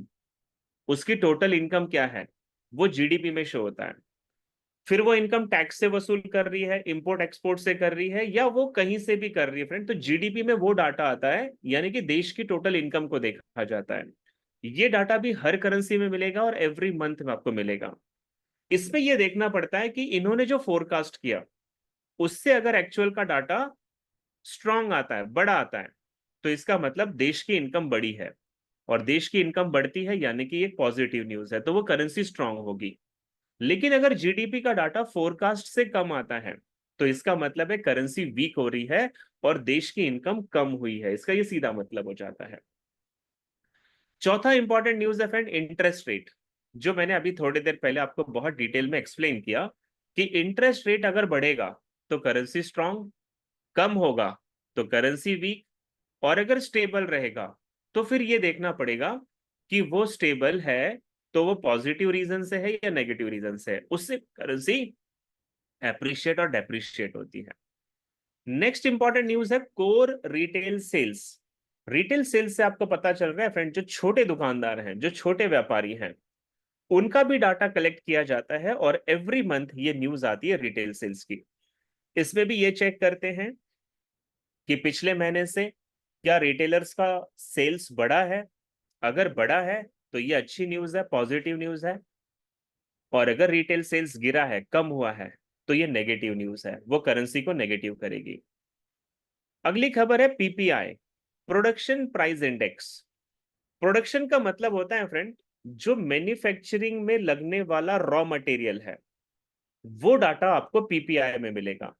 उसकी टोटल इनकम क्या है वो जीडीपी में शो होता है। फिर वो इनकम टैक्स से वसूल कर रही है, इंपोर्ट एक्सपोर्ट से कर रही है, या वो कहीं से भी कर रही है फ्रेंड, तो जीडीपी में वो डाटा आता है, यानी कि देश की टोटल इनकम को देखा जाता है। ये डाटा भी हर करेंसी में मिलेगा और एवरी मंथ में आपको मिलेगा। इसमें यह देखना पड़ता है कि इन्होंने जो फोरकास्ट किया उससे अगर एक्चुअल का डाटा स्ट्रांग आता है, बड़ा आता है, तो इसका मतलब देश की इनकम बड़ी है, और देश की इनकम बढ़ती है यानी कि एक पॉजिटिव न्यूज है, तो वो करेंसी स्ट्रांग होगी। लेकिन अगर जीडीपी का डाटा फोरकास्ट से कम आता है तो इसका मतलब है करेंसी वीक हो रही है और देश की इनकम कम हुई है, इसका ये सीधा मतलब हो जाता है। चौथा इंपॉर्टेंट न्यूज है फ्रेंड इंटरेस्ट रेट, जो मैंने अभी थोड़ी देर पहले आपको बहुत डिटेल में एक्सप्लेन किया कि इंटरेस्ट रेट अगर बढ़ेगा तो करेंसी स्ट्रांग, कम होगा तो करेंसी वीक, और अगर स्टेबल रहेगा तो फिर ये देखना पड़ेगा कि वो स्टेबल है तो वो पॉजिटिव रीजन से है या नेगेटिव रीजन से है, उससे करेंसी एप्रिशिएट और डेप्रिशिएट होती है। नेक्स्ट इंपॉर्टेंट न्यूज है core retail sales. Retail sales से आपको पता चल रहा है फ्रेंड, जो छोटे दुकानदार हैं, जो छोटे व्यापारी हैं, उनका भी डाटा कलेक्ट किया जाता है और एवरी मंथ ये न्यूज आती है रिटेल सेल्स की। इसमें भी ये चेक करते हैं कि पिछले महीने से क्या रिटेलर्स का सेल्स बढ़ा है। अगर बढ़ा है तो ये अच्छी न्यूज है, पॉजिटिव न्यूज है, और अगर रिटेल सेल्स गिरा है, कम हुआ है, तो ये नेगेटिव न्यूज है, वो करेंसी को नेगेटिव करेगी। अगली खबर है PPI, production price index. Production का मतलब होता है फ्रेंड जो मैन्युफैक्चरिंग में लगने वाला रॉ मटेरियल है, वो डाटा आपको पीपीआई में मिलेगा।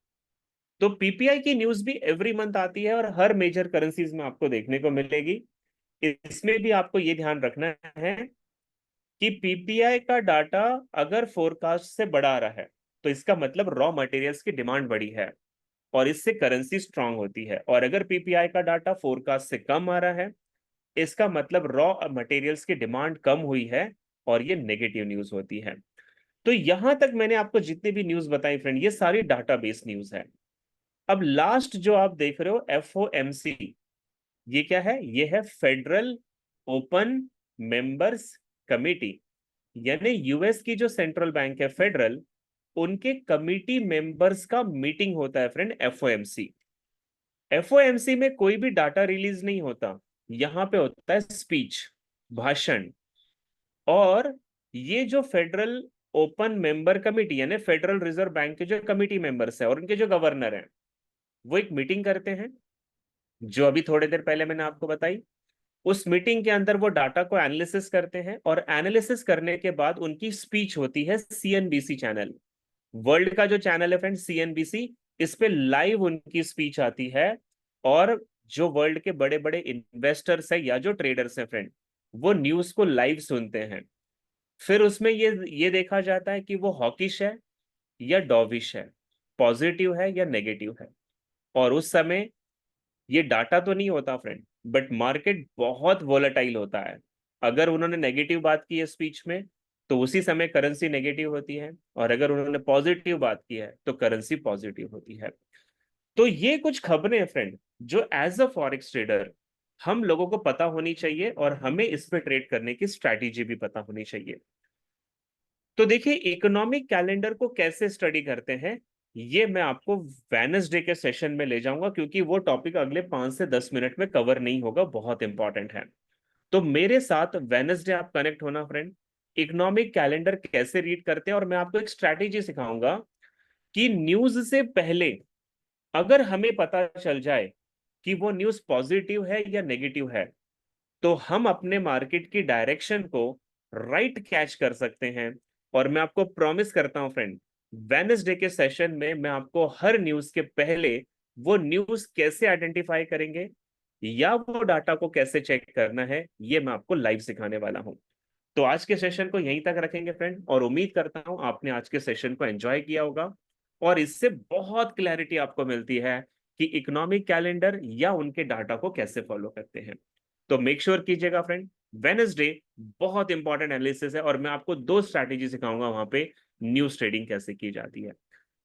तो पीपीआई की न्यूज भी एवरी मंथ आती है और हर मेजर करेंसीज में आपको देखने को मिलेगी। इसमें भी आपको ये ध्यान रखना है कि पीपीआई का डाटा अगर फोरकास्ट से बड़ा आ रहा है तो इसका मतलब रॉ मटेरियल्स की डिमांड बढ़ी है और इससे करेंसी स्ट्रांग होती है, और अगर पीपीआई का डाटा फोरकास्ट से कम आ रहा है इसका मतलब रॉ मटेरियल्स की डिमांड कम हुई है और ये नेगेटिव न्यूज होती है। तो यहां तक मैंने आपको जितनी भी न्यूज बताई फ्रेंड, ये सारी डाटाबेस न्यूज है। अब लास्ट जो आप देख रहे हो एफओएमसी, ये क्या है? ये है फेडरल ओपन मेंबर्स कमिटी, यानी यूएस की जो सेंट्रल बैंक है फेडरल, उनके कमिटी मेंबर्स का मीटिंग होता है फ्रेंड, एफओएमसी। एफओएमसी में कोई भी डाटा रिलीज नहीं होता, यहां पे होता है स्पीच, भाषण। और ये जो फेडरल ओपन मेंबर कमिटी यानी फेडरल रिजर्व बैंक के जो कमिटी मेंबर्स है और उनके जो गवर्नर हैं, वो एक मीटिंग करते हैं, जो अभी थोड़ी देर पहले मैंने आपको बताई। उस मीटिंग के अंदर वो डाटा को एनालिसिस करते हैं और एनालिसिस करने के बाद उनकी स्पीच होती है सीएनबीसी चैनल, वर्ल्ड का जो चैनल है फ्रेंड सीएनबीसी, इस पे लाइव उनकी स्पीच आती है। और जो वर्ल्ड के बड़े बड़े इन्वेस्टर्स है या जो ट्रेडर्स हैं फ्रेंड, वो न्यूज को लाइव सुनते हैं। फिर उसमें ये देखा जाता है कि वो हॉकिश है या डॉविश है, पॉजिटिव है या नेगेटिव है। और उस समय ये डाटा तो नहीं होता फ्रेंड, बट मार्केट बहुत वोलेटाइल होता है। अगर उन्होंने नेगेटिव बात की है स्पीच में तो उसी समय करेंसी नेगेटिव होती है, और अगर उन्होंने पॉजिटिव बात की है तो करेंसी पॉजिटिव होती है। तो ये कुछ खबरें हैं फ्रेंड जो एज अ फॉरेक्स ट्रेडर हम लोगों को पता होनी चाहिए, और हमें इस पे ट्रेड करने की स्ट्रैटेजी भी पता होनी चाहिए। तो देखिए इकोनॉमिक कैलेंडर को कैसे स्टडी करते हैं, ये मैं आपको वेडनेसडे के सेशन में ले जाऊंगा, क्योंकि वो टॉपिक अगले 5 से 10 मिनट में कवर नहीं होगा, बहुत इंपॉर्टेंट है। तो मेरे साथ वेडनेसडे आप कनेक्ट होना फ्रेंड। इकोनॉमिक कैलेंडर कैसे रीड करते हैं और मैं आपको एक स्ट्रैटेजी सिखाऊंगा कि न्यूज से पहले अगर हमें पता चल जाए कि वो न्यूज पॉजिटिव है या नेगेटिव है, तो हम अपने मार्केट की डायरेक्शन को राइट कैच कर सकते हैं। और मैं आपको प्रॉमिस करता हूं फ्रेंड, वेडनेसडे के सेशन में मैं आपको हर न्यूज के पहले वो न्यूज कैसे आइडेंटिफाई करेंगे या वो डाटा को कैसे चेक करना है, ये मैं आपको लाइव सिखाने वाला हूं। तो आज के सेशन को यहीं तक रखेंगे फ्रेंड, और उम्मीद करता हूं आपने आज के सेशन को एंजॉय किया होगा। और इससे बहुत क्लैरिटी आपको मिलती है कि इकोनॉमिक कैलेंडर या उनके डाटा को कैसे फॉलो करते हैं। तो मेक श्योर कीजिएगा फ्रेंड, वेडनेसडे बहुत इंपॉर्टेंट एनालिसिस है और मैं आपको 2 स्ट्रैटेजी सिखाऊंगा वहां पे न्यूज ट्रेडिंग कैसे की जाती है।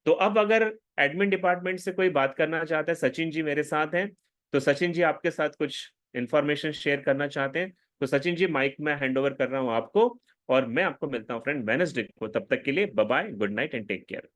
तो अब अगर एडमिन डिपार्टमेंट से कोई बात करना चाहता है, सचिन जी मेरे साथ हैं, तो सचिन जी आपके साथ कुछ इंफॉर्मेशन शेयर करना चाहते हैं, तो सचिन जी माइक में हैंड ओवर कर रहा हूं आपको, और मैं आपको मिलता हूं फ्रेंड वेडनेसडे को। तब तक के लिए bye bye, good night and take care.